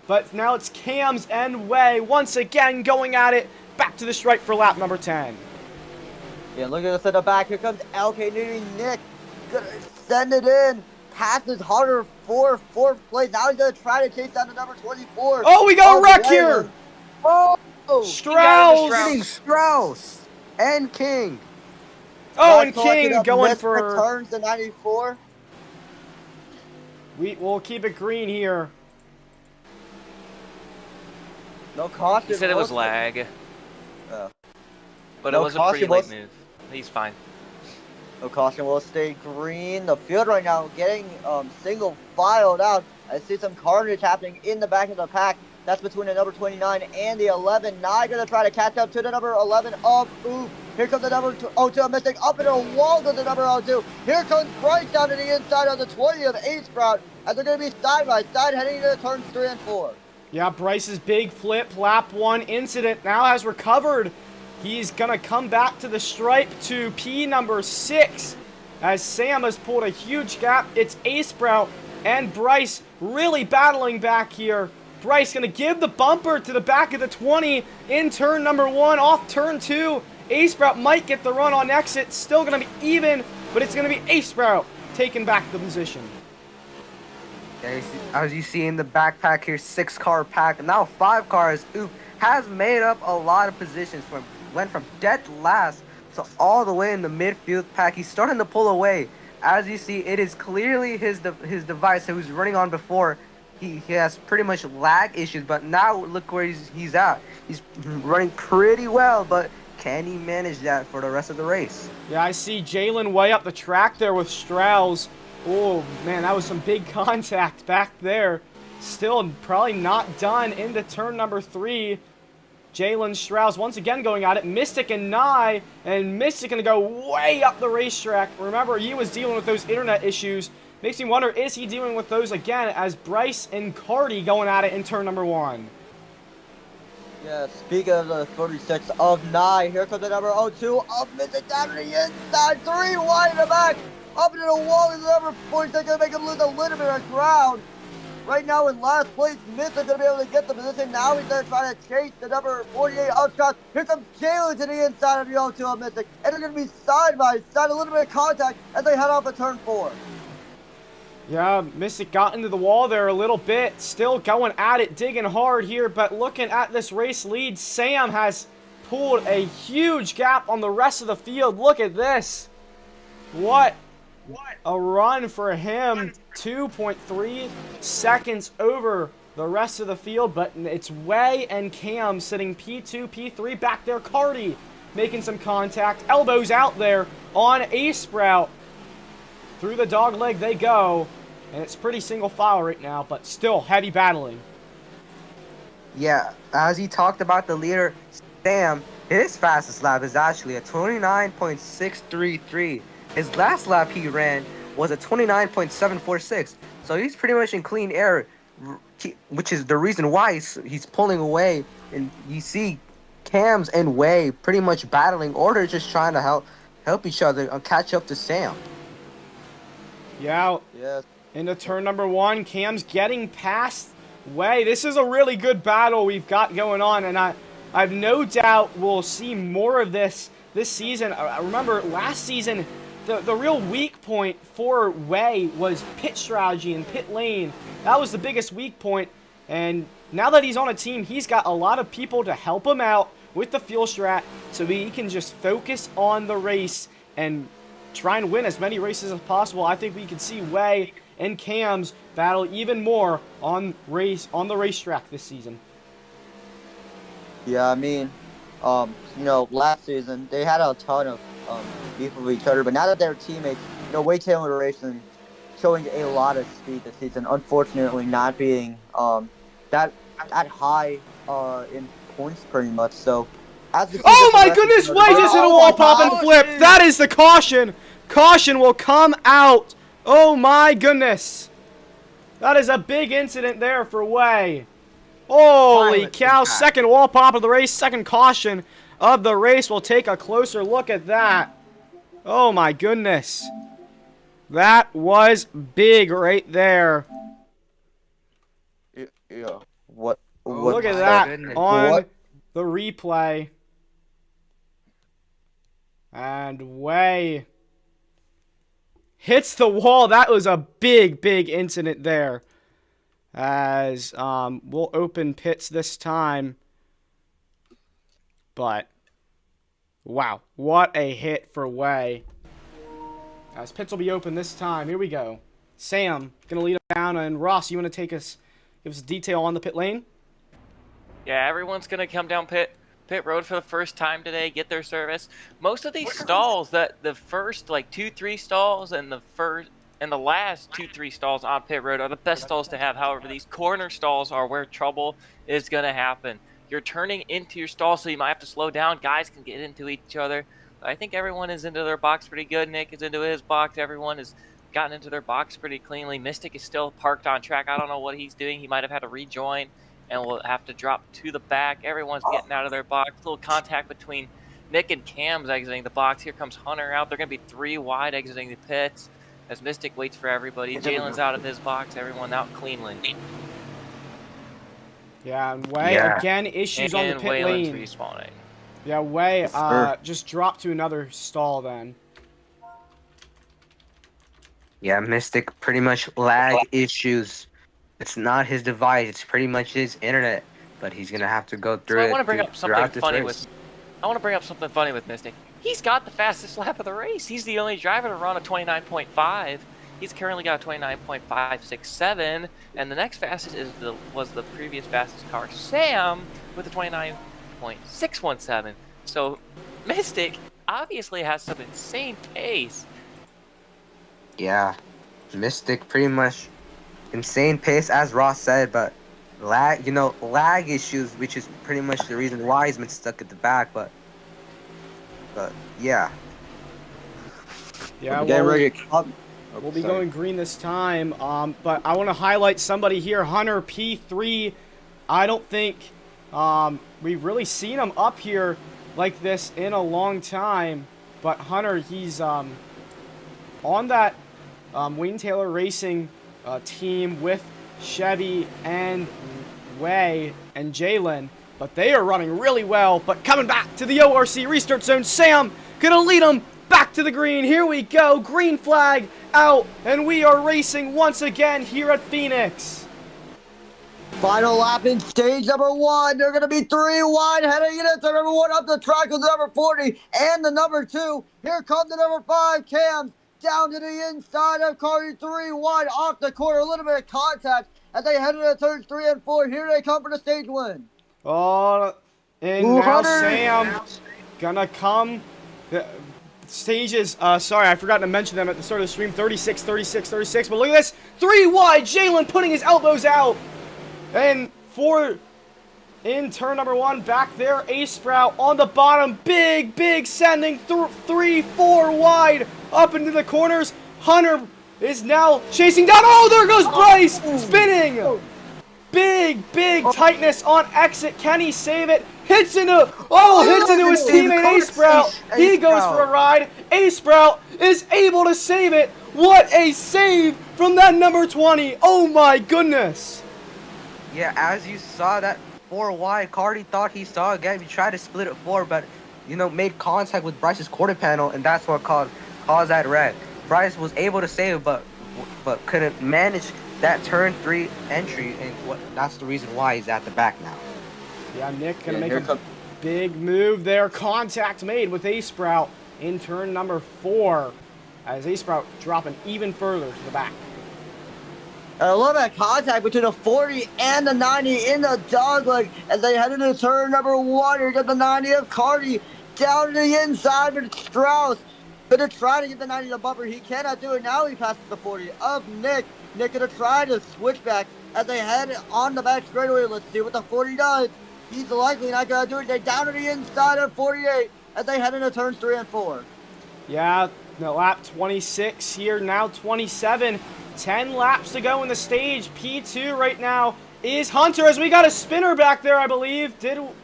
But now it's Cam's and Way once again going at it. Back to the stripe for lap number 10. Yeah, look at this at the back. Here comes LK Nudie Nick. Gonna send it in. Passes Hunter for fourth place. Now he's gonna try to chase down the number 24. Oh, we got a wreck here. Oh, Strauss. Strauss and King. Oh, and King going for returns to 94. We'll keep it green here. No caution. He said it was lag. Oh. But No it was a pretty caution, late was- move. He's fine. No caution will stay green. The field right now getting single filed out. I see some carnage happening in the back of the pack. That's between the number 29 and the 11. Now gonna try to catch up to the number 11 of Oof. Here comes the number 02 Mystic up into a wall to the number 02. Here comes Bryce down to the inside of the 20 of Ace Sprout as they're gonna be side by side heading into turns 3 and 4. Yeah, Bryce's big flip, lap 1 incident now has recovered. He's gonna come back to the stripe to P number 6 as Sam has pulled a huge gap. It's Ace Sprout and Bryce really battling back here. Bryce gonna give the bumper to the back of the 20 in turn number 1. Off turn 2, Ace Sprout might get the run on exit. Still gonna be even, but it's gonna be Ace Sprout taking back the position. Yeah, as you see in the backpack here, 6-car pack, now 5 cars. Oof has made up a lot of positions. Went from dead last to all the way in the midfield pack. He's starting to pull away. As you see, it is clearly his device that he was running on before. He has pretty much lag issues, but now look where he's at. He's running pretty well, but can he manage that for the rest of the race? Yeah, I see Jalen way up the track there with Strauss. Oh, man, that was some big contact back there. Still probably not done into turn number 3. Jalen Strauss once again going at it. Mystic and Nye, and Mystic going to go way up the racetrack. Remember, he was dealing with those internet issues. Makes me wonder, is he dealing with those again as Bryce and Cardi going at it in turn number 1? Yeah, speaking of the 36 of Nye, here comes the number 02 of Mystic down to the inside. 3 wide in the back. Up into the wall is the number 46. Going to make him lose a little bit of ground. Right now in last place, Mystic going to be able to get the position. Now he's going to try to chase the number 48 of Strauss. Here comes Jalen to the inside of the 02 of Mystic. And they're going to be side by side, a little bit of contact as they head off of turn 4. Yeah, Mystic got into the wall there a little bit. Still going at it, digging hard here. But looking at this race lead, Sam has pulled a huge gap on the rest of the field. Look at this. What a run for him. 2.3 seconds over the rest of the field. But it's Way and Cam sitting P2, P3 back there. Cardi making some contact. Elbows out there on Ace Sprout. Through the dog leg they go, and it's pretty single file right now, but still heavy battling. Yeah, as he talked about the leader, Sam, his fastest lap is actually a 29.633. His last lap he ran was a 29.746. So he's pretty much in clean air, which is the reason why he's pulling away. And you see Cams and Way pretty much battling, or they're just trying to help each other and catch up to Sam. Yeah. Yes. Into turn number 1, Cam's getting past Way. This is a really good battle we've got going on, and I've no doubt we'll see more of this season. I remember last season, the real weak point for Way was pit strategy and pit lane. That was the biggest weak point, and now that he's on a team, he's got a lot of people to help him out with the fuel strat, so he can just focus on the race and try and win as many races as possible. I think we can see Way and Cams battle even more on the racetrack this season. Yeah, I mean, last season they had a ton of beef with each other, but now that they're teammates, Wade Taylor Racing showing a lot of speed this season. Unfortunately, not being that high in points pretty much. So, oh my goodness! Way just hit a wall pop and flip. That is the caution. Caution will come out. Oh my goodness! That is a big incident there for Way. Holy cow, second wall pop of the race, second caution of the race. We'll take a closer look at that. Oh my goodness. That was big right there. Yeah. What look at that on the replay. And Way hits the wall. That was a big, big incident there. As we'll open pits this time. But, wow, what a hit for Way. As pits will be open this time. Here we go. Sam, going to lead us down. And Ross, you want to give us detail on the pit lane? Yeah, everyone's going to come down pit road for the first time today, get their service. Most of these stalls, that the first like 2-3 stalls and the last 2-3 stalls on pit road are the best stalls to have. However, these corner stalls are where trouble is going to happen. You're turning into your stall, so you might have to slow down. Guys can get into each other. But I think everyone is into their box pretty good. Nick is into his box. Everyone has gotten into their box pretty cleanly. Mystic is still parked on track. I don't know what he's doing. He might have had to rejoin and will have to drop to the back. Everyone's getting out of their box. A little contact between Nick and Cam's exiting the box. Here comes Hunter out. They're going to be 3 wide exiting the pits as Mystic waits for everybody. Jalen's out of his box. Everyone out cleanly. Yeah, and Way again issues on the pit Wayland's lane. respawning. Yeah, Way just dropped to another stall then. Yeah, Mystic pretty much lag issues. It's not his device. It's pretty much his internet. But he's gonna have to go through So it. I want to bring up something funny race. with Mystic. He's got the fastest lap of the race. He's the only driver to run a 29.5. He's currently got a 29.567, and the next fastest was the previous fastest car, Sam, with a 29.617. So Mystic obviously has some insane pace. Yeah, Mystic pretty much insane pace, as Ross said, but lag issues, which is pretty much the reason why he's been stuck at the back. But yeah. Yeah, getting ready to come. We'll be going green this time, but I want to highlight somebody here, Hunter P3. I don't think we've really seen him up here like this in a long time, but Hunter, he's on that Wayne Taylor Racing team with Chevy and Way and Jalen, but they are running really well. But coming back to the ORC restart zone, Sam gonna lead them back to the green. Here we go, green flag out, and we are racing once again here at Phoenix. Final lap in stage number 1. They're going to be 3 wide heading into number 1 up the track with the number 40 and the number 2. Here come the number 5 Cam down to the inside of car 3 wide off the corner. A little bit of contact as they head into turns 3 and 4. Here they come for the stage win. Oh, and now Sam gonna come. Stages, sorry, I forgot to mention them at the start of the stream. 36, 36, 36. But look at this. 3 wide. Jalen putting his elbows out. And in turn number 1, back there, Ace Sprout on the bottom. Big sending through 3, 4 wide up into the corners. Hunter is now chasing down. Oh, there goes Bryce, spinning. Big tightness on exit. Can he save it? Hits into his teammate A Sprout. He goes for a ride. A Sprout is able to save it. What a save from that number 20. Oh my goodness. Yeah, as you saw that 4 wide, Cardi thought he saw again. He tried to split it 4, but made contact with Bryce's quarter panel, and that's what caused that red. Bryce was able to save, but couldn't manage that turn 3 entry, and that's the reason why he's at the back now. Yeah, Nick gonna make a big move there. Contact made with A Sprout in turn number 4, as A Sprout dropping even further to the back. A little bit of contact between the 40 and the 90 in the dogleg as they head into turn number 1. Here got the 90 of Cardi down to the inside, but Strauss gonna try to get the 90 to bumper. He cannot do it. Now he passes the 40 of Nick. Nick gonna try to switch back as they head on the back straightaway. Let's see what the 40 does. He's likely not gonna do it. They're down to the inside of 48 as they head into turns 3 and 4. Yeah, the lap 26 here, now 27. 10 laps to go in the stage. P2 right now is Hunter, as we got a spinner back there, I believe.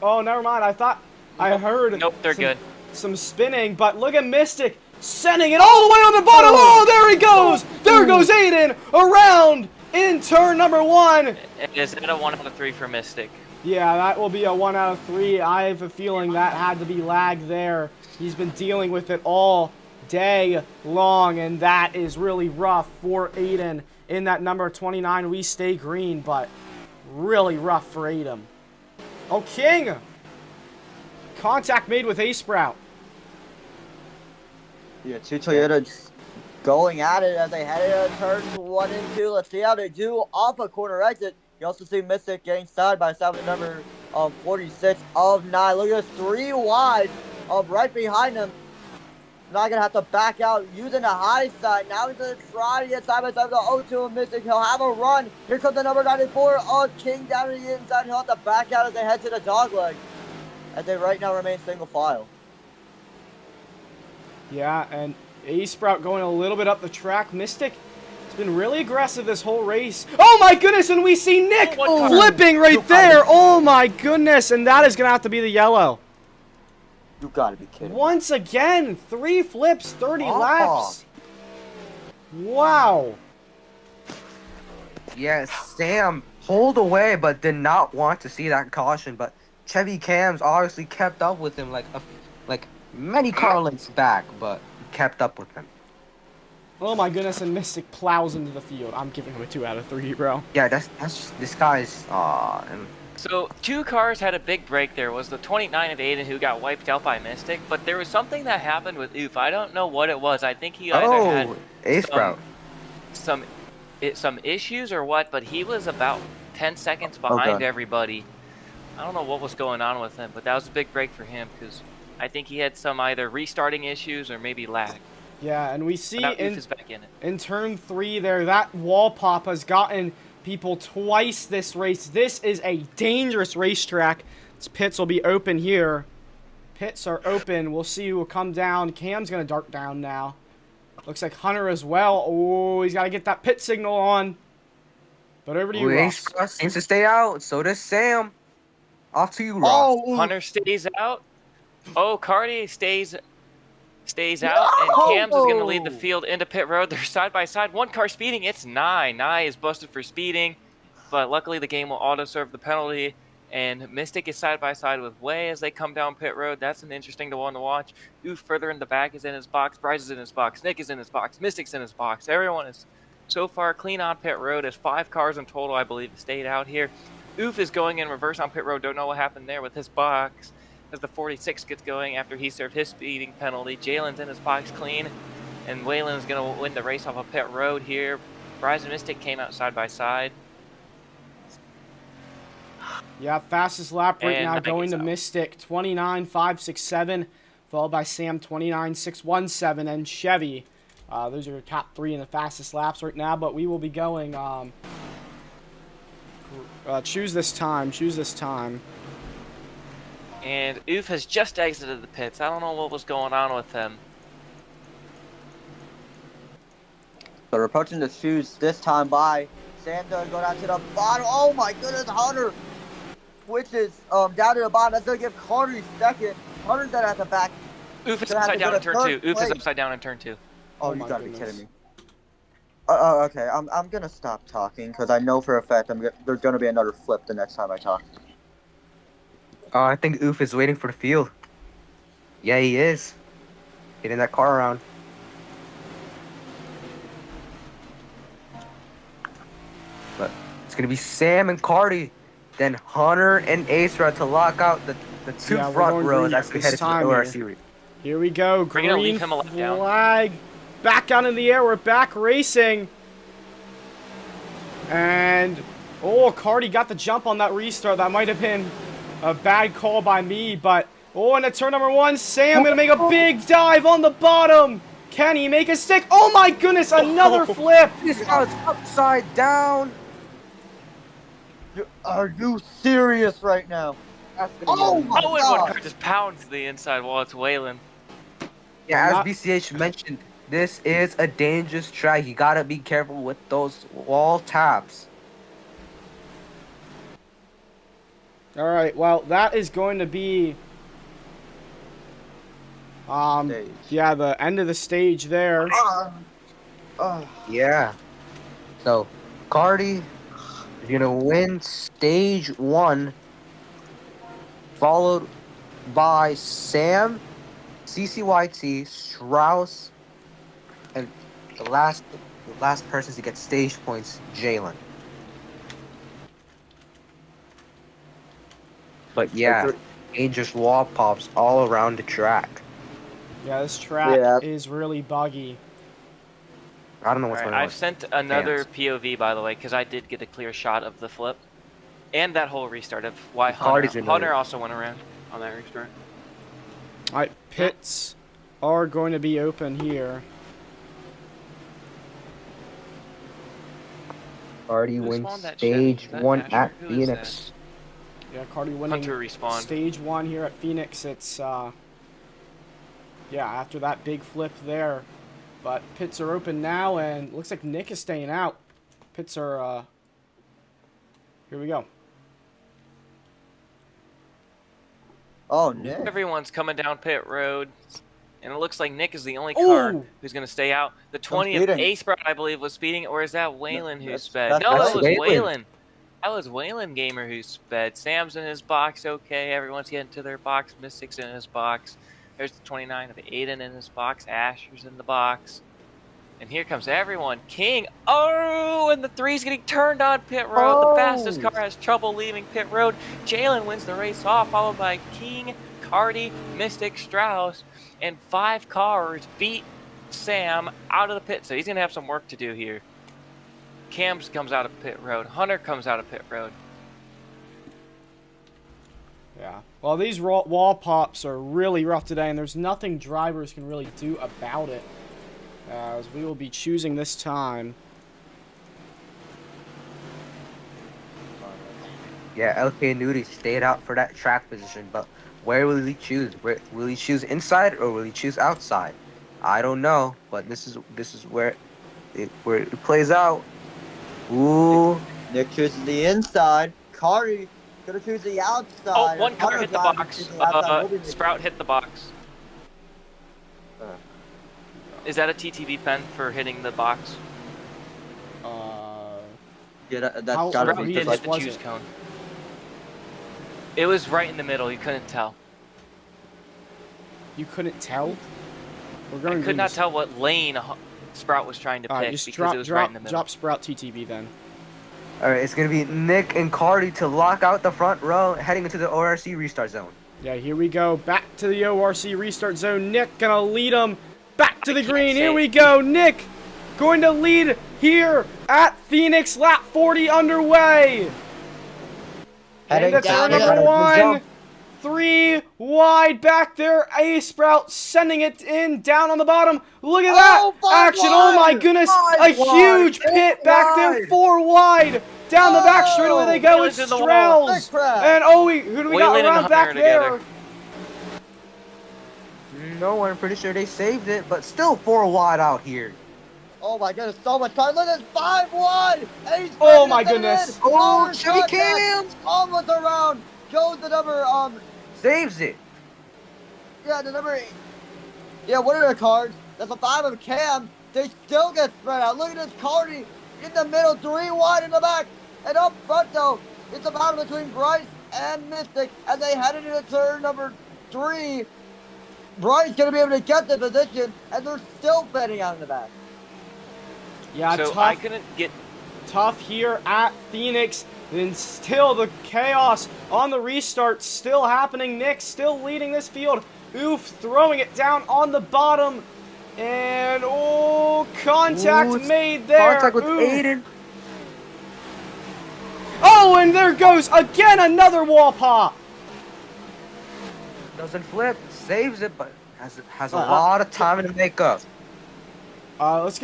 Oh, never mind. I thought I heard. Nope, they're good. Some spinning, but look at Mystic sending it all the way on the bottom. Oh, there he goes. There goes Aiden around in turn number 1. Is that a 1 out of 3 for Mystic? Yeah, that will be a 1 out of 3. I have a feeling that had to be lag there. He's been dealing with it all day long, and that is really rough for Aiden in that number 29. We stay green, but really rough for Aiden. Oh, King! Contact made with A Sprout. Yeah, two Toyotas going at it as they head into turns 1 and 2. Let's see how they do off a corner exit. You also see Mystic getting side by side with number 46 of 9. Look at this 3 wide right behind him. Not gonna have to back out using the high side. Now he's gonna try to get side by side with the O2 of Mystic. He'll have a run. Here comes the number 94 of King down to the inside. He'll have to back out as they head to the dogleg, as they right now remain single file. Yeah, and A Sprout going a little bit up the track. Mystic has been really aggressive this whole race. Oh my goodness, and we see Nick flipping right there. Oh my goodness, and that is gonna have to be the yellow. You gotta be kidding. Once again, 3 flips, 30 laps. Wow. Yes, Sam pulled away, but did not want to see that caution. But Chevy Cams obviously kept up with him like many car lengths back, but kept up with him. Oh my goodness, and Mystic plows into the field. I'm giving him a 2 out of 3, bro. Yeah, that's this guy's So 2 cars had a big break there. Was the 29 of Aiden who got wiped out by Mystic, but there was something that happened with Oof. I don't know what it was. I think he either had some issues or what, but he was about 10 seconds behind everybody. I don't know what was going on with him, but that was a big break for him because I think he had some either restarting issues or maybe lag. Yeah, and we see is back in turn 3 there, that wall pop has gotten people twice this race. This is a dangerous racetrack. Its pits will be open here. Pits are open. We'll see who will come down. Cam's going to dart down now. Looks like Hunter as well. Oh, he's got to get that pit signal on. But over to you, Ross. Seems to stay out. So does Sam. Off to you, Ross. Oh, Hunter stays out. Oh, Cardi stays out, and Cams is going to lead the field into pit road. They're side by side. 1 car speeding. It's Nye. Nye is busted for speeding, but luckily the game will auto-serve the penalty, and Mystic is side by side with Way as they come down pit road. That's an interesting one to watch. Oof further in the back is in his box. Bryce is in his box. Nick is in his box. Mystic's in his box. Everyone is so far clean on pit road as 5 cars in total, I believe, stayed out here. Oof is going in reverse on pit road. Don't know what happened there with his box as the 46 gets going after he served his speeding penalty. Jalen's in his box clean, and Waylon's going to win the race off of pit road here. Bryce and Mystic came out side by side. Yeah, fastest lap right now going to Mystic, 29.567, followed by Sam, 29.617, and Chevy. Those are your top 3 in the fastest laps right now, but we will be going, choose this time. And Oof has just exited the pits. I don't know what was going on with him. So we're approaching the shoes this time by. Sam does go down to the bottom. Oh my goodness, Hunter switches down to the bottom. That's gonna give Carter second. Hunter's then at the back. Oof is Gonna have upside to go down in to turn third 2. Oof is place. upside down in turn 2. Oh, Oh you my gotta be goodness. kidding me. Okay, I'm gonna stop talking because I know for a fact there's gonna be another flip the next time I talk. I think Oof is waiting for the field. Yeah, he is. Getting that car around. But it's gonna be Sam and Cardi, then Hunter and Acera to lock out the two Yeah, we're front going rows green as we this head into the time ORC here. race. Here we go. We're gonna Green leave him a lap down. flag. Back down in the air. We're back racing. And, oh, Cardi got the jump on that restart. That might have been a bad call by me, but, oh, and at turn number 1, Sam gonna make a big dive on the bottom. Can he make a stick? Oh my goodness, another flip. This guy's upside down. Are you serious right now? That's gonna Oh be my Oh, and one god! car just pounds the inside while it's wailing. Yeah, Not- as BCH mentioned, this is a dangerous track. You gotta be careful with those wall taps. All right, well, that is going to be, Stage. yeah, the end of the stage there. Yeah. So, Cardi is gonna win stage 1, followed by Sam, CCYT, Strauss, and the last person to get stage points, Jalen. But yeah, dangerous wall pops all around the track. Yeah, this track Yeah. is really buggy. I don't know what's Alright, going on. I've sent another POV, by the way, because I did get a clear shot of the flip. And that whole restart of why Cardi's Hunter, in there. also went around on that restart. All right, pits are going to be open here. Cardi Who wins spawned that Chevy? stage Is that 1 Asher? at Who is that? Phoenix. Yeah, Cardi winning Hunter respawned. stage 1 here at Phoenix. It's, yeah, after that big flip there. But pits are open now, and looks like Nick is staying out. Pits are, here we go. Oh, Nick. Everyone's coming down pit road. And it looks like Nick is the only car Ooh. who's going to stay out. The 20th speeding. A Sprout, I believe, was speeding. Or is that Waylon who that's- sped? that's No, that was Waylon. Waylon. That was Waylon Gamer who sped. Sam's in his box, okay. Everyone's getting to their box. Mystic's in his box. There's the 29 of Aiden in his box. Asher's in the box. And here comes everyone. King. Oh, and the 3's getting turned on pit road. The fastest car has trouble leaving pit road. Jalen wins the race off, followed by King, Cardi, Mystic, Strauss. And 5 cars beat Sam out of the pit. So he's going to have some work to do here. Cams comes out of pit road. Hunter comes out of pit road. Yeah. Well, these wall pops are really rough today, and there's nothing drivers can really do about it. As we will be choosing this time. Yeah, LK Nudie stayed out for that track position, but where will he choose? Will he choose inside or will he choose outside? I don't know, but this is where it plays out. Ooh, Nick chooses the inside. Cardi gonna choose the outside. Oh, one car Hunter hit the driving box. choosing the outside. Hoping they- Sprout hit the box. Is that a TTV pen for hitting the box? Yeah, that's How- gotta Sprout be did because hit the was juice it? cone. It was right in the middle. You couldn't tell. You couldn't tell? We're I going could not green. tell what lane Sprout was trying to All right, pick just because it was right in the middle. drop Sprout TTV then. all right. It's gonna be Nick and Cardi to lock out the front row, heading into the ORC restart zone. Yeah, here we go. Back to the ORC restart zone. Nick gonna lead them back to the green. Here we go. Nick going to lead here at Phoenix. Lap 40 underway. Heading And that's down turn the number jump. 1. 3 wide back there. A Sprout sending it in down on the bottom. Look at that action. Oh my goodness. A huge pit back there. 4 wide. Down the back straightaway they go. It's Wheelan's in the wall. Strauss. Big crash. And who do we got Whelan and around Hunter back there? together. No, I'm pretty sure they saved it, but still 4 wide out here. Oh my goodness, so much time. Look at this 5-1. Ace Oh ready my to fit it in. goodness. Oh, Under Jimmy contact. Cam Almost around. Goes the number, saves it. yeah, the number 8. Yeah, what are the cards? That's a 5 of Cam. They still get spread out. Look at this Cardi in the middle, 3 wide in the back. And up front, though, it's a battle between Bryce and Mystic as they head into turn number 3. Bryce going to be able to get the position, and they're still fading out in the back. Yeah, So tough. I couldn't get. Tough here at Phoenix. And still the chaos on the restart still happening. Nick still leading this field. Oof, throwing it down on the bottom. And, oh, contact Ooh, made there. Contact with Oof. Aiden. Oh, and there goes again another wall pop. Doesn't flip, saves it, but has a lot of time to make up. Let's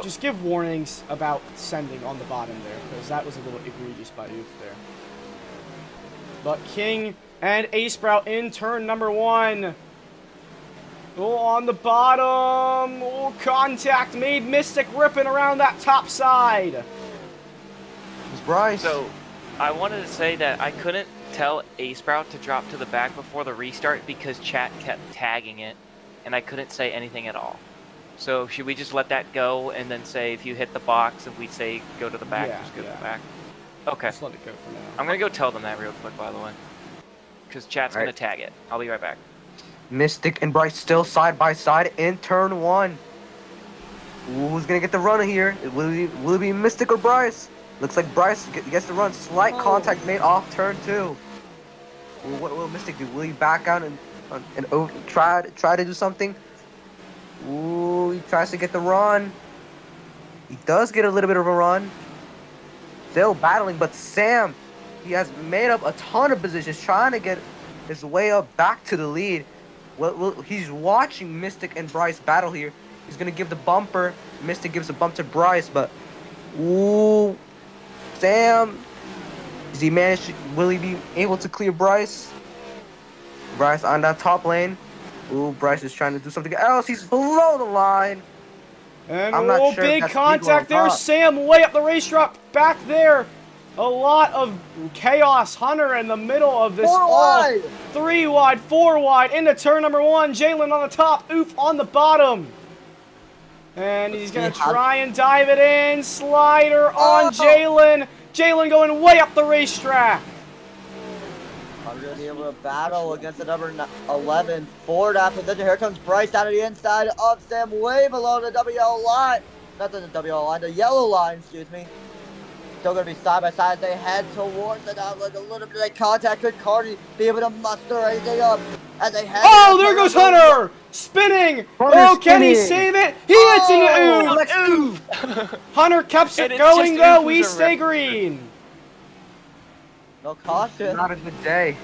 just give warnings about sending on the bottom there, because that was a little egregious by Oof there. But King and Ace Sprout in turn number 1. Oh, on the bottom. Oh, contact made. Mystic ripping around that top side. It's Bryce. So I wanted to say that I couldn't tell A Sprout to drop to the back before the restart because chat kept tagging it, and I couldn't say anything at all. So should we just let that go and then say if you hit the box, if we say go to the back, Yeah, just go to yeah. the back? Okay. Just let it go for now. I'm going to go tell them that real quick, by the way. Because chat's going to tag it. I'll be right back. Mystic and Bryce still side by side in turn 1. Who's gonna get the run here? Will it be Mystic or Bryce? Looks like Bryce gets the run. Slight contact made off turn 2. What will Mystic do? Will he back out and try to do something? Ooh, he tries to get the run. He does get a little bit of a run. Still battling, but Sam, he has made up a ton of positions trying to get his way up back to the lead. Well, he's watching Mystic and Bryce battle here. He's gonna give the bumper. Mystic gives a bump to Bryce, but ooh, Sam, will he be able to clear Bryce? Bryce on that top lane. Ooh, Bryce is trying to do something else. He's below the line. And I'm not sure if big that's contact legal or there. not. Sam way up the racetrack back there. A lot of chaos. Hunter in the middle of this. 4 wide. 3 wide, 4 wide into turn number 1. Jalen on the top. Oof on the bottom. And he's going to try and dive it in. Slider on Jalen. Jalen going way up the racetrack. I'm going to be able to battle against the number 11 for that position. Here comes Bryce out of the inside of Sam, way below the WL line. Not the WL line, the yellow line, excuse me. Still going to be side by side as they head towards the outlet. A little bit of contact. Could Cardi be able to muster anything up as they head? Oh, there goes Hunter! Spinning! Hunter Can he spinning. save it? He hits into oof! Hunter keeps it And it's going just though. Oof We who's a stay rep. green. No caution. Not a good day.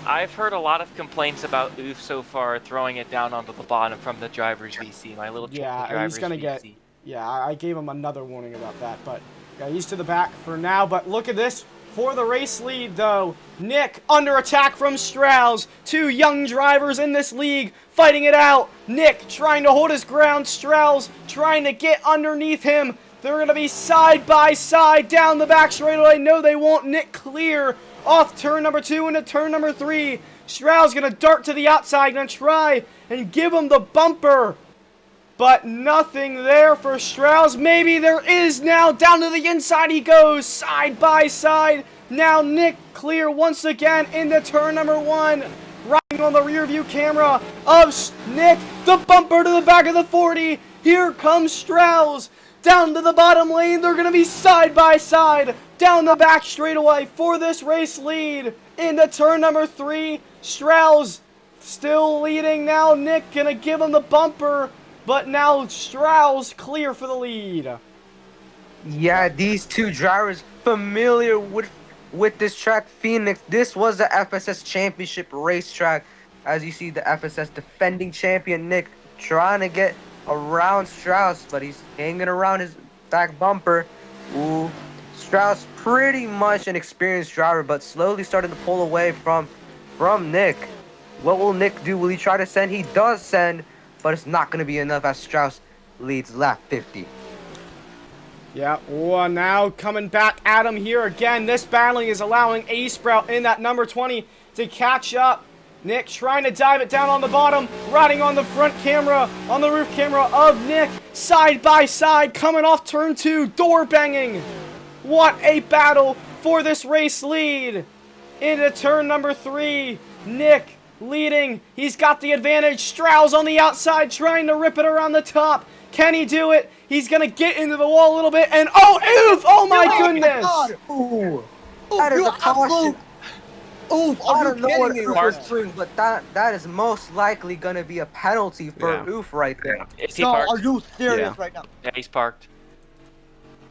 I've heard a lot of complaints about Oof so far throwing it down onto the bottom from the driver's VC. My little tricky Yeah, driver's he's gonna VC. get. Yeah, I gave him another warning about that, but yeah, he's to the back for now. But look at this for the race lead, though. Nick under attack from Strauss. 2 young drivers in this league fighting it out. Nick trying to hold his ground. Strauss trying to get underneath him. They're gonna be side by side down the back straightaway. No, they won't. Nick clear off turn number 2 into turn number 3. Strauss gonna dart to the outside, gonna try and give him the bumper. But nothing there for Strauss. Maybe there is now. Down to the inside he goes. Side by side. Now Nick clear once again into turn number 1. Riding on the rear view camera of Nick. The bumper to the back of the 40. Here comes Strauss. Down to the bottom lane. They're going to be side by side. Down the back straightaway for this race lead. Into turn number 3. Strauss still leading now. Nick going to give him the bumper. But now Strauss clear for the lead. Yeah, these 2 drivers familiar with this track, Phoenix. This was the FSS Championship racetrack. As you see, the FSS defending champion Nick trying to get around Strauss, but he's hanging around his back bumper. Ooh, Strauss pretty much an experienced driver, but slowly starting to pull away from Nick. What will Nick do? Will he try to send? He does send, but it's not going to be enough as Strauss leads lap 50. Yeah, now coming back at him here again. This battling is allowing A-Sprout in that number 20 to catch up. Nick trying to dive it down on the bottom, riding on the front camera, on the roof camera of Nick, side by side, coming off turn 2, door banging. What a battle for this race lead. Into turn number 3, Nick leading. He's got the advantage. Strauss on the outside trying to rip it around the top. Can he do it? He's going to get into the wall a little bit, and oof! Oh my goodness! Ooh, that is a caution. Oof, I are you don't know kidding what me Oof right is doing, but that is most likely going to be a penalty for Oof right there. Is he No, parked? are you serious Yeah. right now? Yeah, he's parked.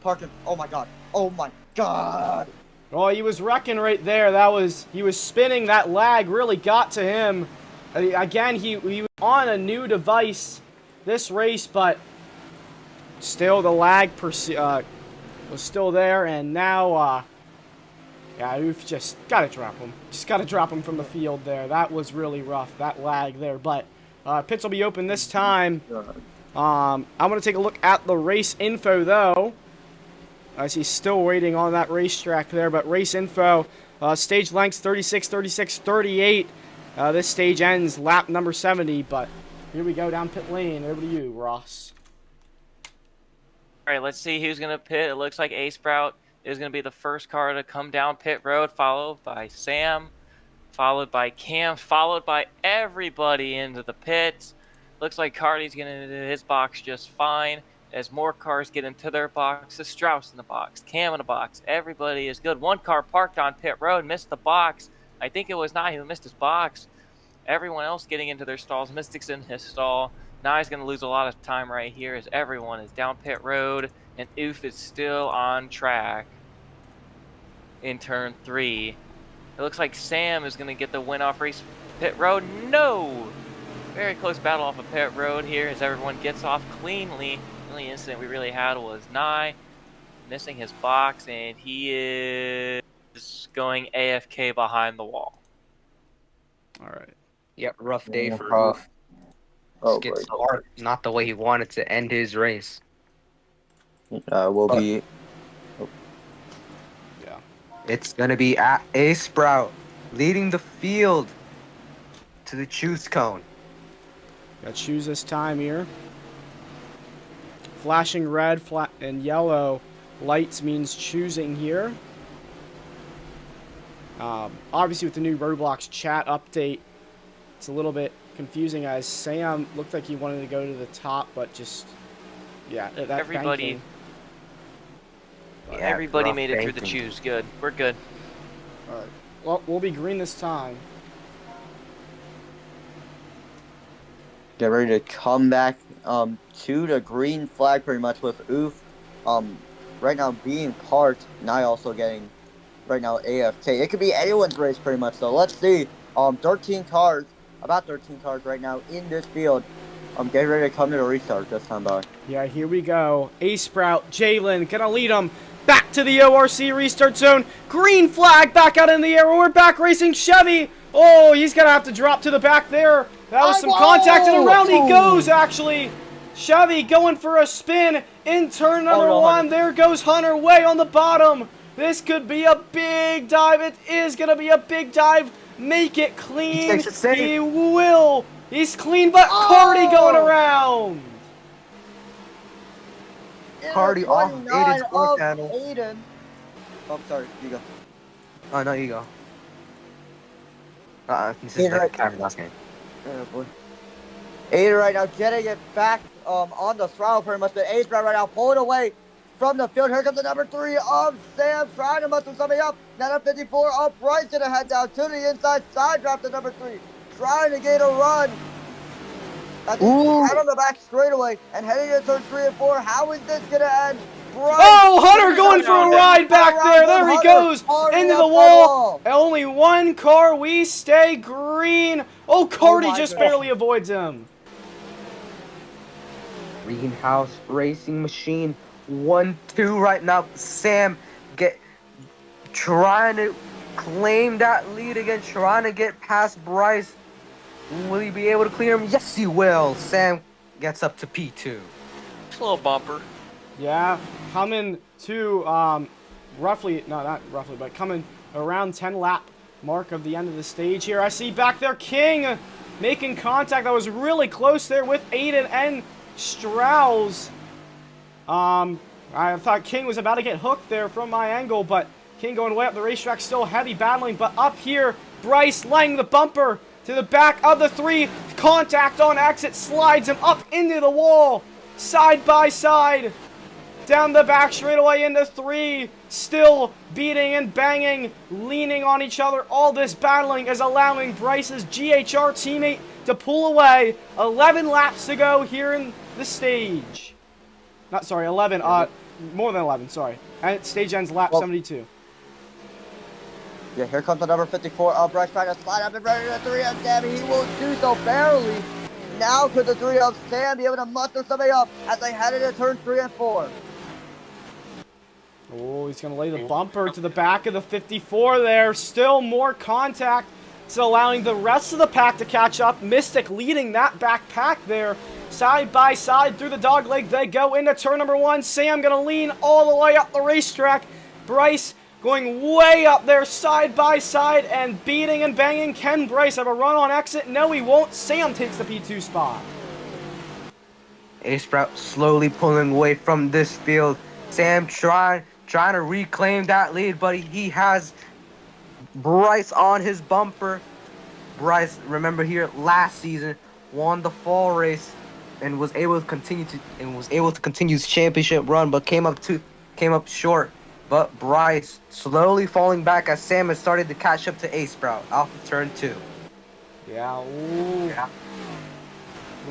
Parking. Oh my god. Oh my god. Oh, he was wrecking right there. He was spinning. That lag really got to him. Again, he was on a new device this race, but still the lag was still there. And now, yeah, we've just got to drop him. Just got to drop him from the field there. That was really rough, that lag there. But pits will be open this time. I'm going to take a look at the race info, though. As he's still waiting on that racetrack there, but race info, stage lengths 36, 36, 38. This stage ends lap number 70, but here we go down pit lane. Over to you, Ross. All right, let's see who's going to pit. It looks like A-Sprout is going to be the first car to come down pit road, followed by Sam, followed by Cam, followed by everybody into the pits. Looks like Cardi's going to do his box just fine. As more cars get into their boxes, Strauss in the box, Cam in the box, everybody is good. One car parked on pit road, missed the box. I think it was Nye who missed his box. Everyone else getting into their stalls. Mystic's in his stall. Nye's going to lose a lot of time right here as everyone is down pit road, and Oof is still on track in turn 3. It looks like Sam is going to get the win off race pit road. No! Very close battle off of pit road here as everyone gets off cleanly. The only incident we really had was Nye missing his box, and he is going AFK behind the wall. All right. Yep, rough day for Oh, Oof. oh Skid boy. start, not the way he wanted to end his race. We'll be. Yeah. It's going to be A-Sprout leading the field to the choose cone. Got to choose this time here. Flashing red and yellow lights means choosing here. Obviously, with the new Roblox chat update, it's a little bit confusing as Sam looked like he wanted to go to the top, but just, yeah, that Everybody, banking. Yeah, everybody rough made it through the banking. choose. Good. We're good. All right. Well, we'll be green this time. Get ready to come back to the green flag pretty much with Oof right now being parked. Nye also getting right now AFK. It could be anyone's race pretty much. So let's see. 13 cars, about 13 cars right now in this field. Get ready to come to the restart this time, by. Yeah, here we go. A-Sprout, Jalen, gonna lead him back to the ORC restart zone. Green flag back out in the air. We're back racing Chevy. Oh, he's gonna have to drop to the back there. That was some contact, and around he goes, actually. Chevy going for a spin in turn number 1. There goes Hunter way on the bottom. This could be a big dive. It is gonna be a big dive. Make it clean. He takes it safe. He will. He's clean, but Cardi going around. Cardi off Aiden's fourth of channel. Aiden. Oh, sorry. You go. Oh, no, you go. This is the camera last game. Oh, boy. Aiden right now getting it back on the throttle pretty much. The A-Sprout right now pulling away from the field. Here comes the number 3 of Sam trying to muscle something up. Now the 54 of Bryce gonna head down to the inside side draft the number 3. Trying to get a run. I think he's out on the back straightaway and heading into turn 3 and 4. How is this gonna end? Bryce, Oh, Hunter going for a ride back there. There he goes into the wall. Only one car. We stay green. Oh, Cardi just barely avoids him. Greenhouse Racing Machine 1-2 right now. Sam trying to claim that lead again, trying to get past Bryce. Will he be able to clear him? Yes, he will. Sam gets up to P2. nice little bumper. Yeah, coming to roughly, no, not roughly, but coming around 10 lap mark of the end of the stage here. I see back there King making contact. That was really close there with Aiden and Strauss. I thought King was about to get hooked there from my angle, but King going way up the racetrack, still heavy battling. But up here, Bryce laying the bumper to the back of the 3. Contact on exit, slides him up into the wall. Side by side. Down the back straightaway into 3. Still beating and banging, leaning on each other. All this battling is allowing Bryce's GHR teammate to pull away. 11 laps to go here in the stage. Not, sorry, 11. More than 11, sorry. And stage ends lap 72. Yeah, here comes the number 54 of Bryce trying to slide up in front of the 3 of Sammy. He will do so barely. Now could the 3 of Sam be able to muster somebody up as they head into turns 3 and 4. Oh, he's going to lay the bumper to the back of the 54 there. Still more contact. It's allowing the rest of the pack to catch up. Mystic leading that back pack there. Side by side through the dog leg. They go into turn number 1. Sam going to lean all the way up the racetrack. Bryce going way up there side by side and beating and banging. Can Bryce have a run on exit? No, he won't. Sam takes the P2 spot. A-Sprout slowly pulling away from this field. Sam trying to reclaim that lead, but he has Bryce on his bumper. Bryce, remember here last season, won the fall race and was able to continue his championship run, but came up short. But Bryce slowly falling back as Sam has started to catch up to A-Sprout off of turn 2. Yeah, ooh. Yeah.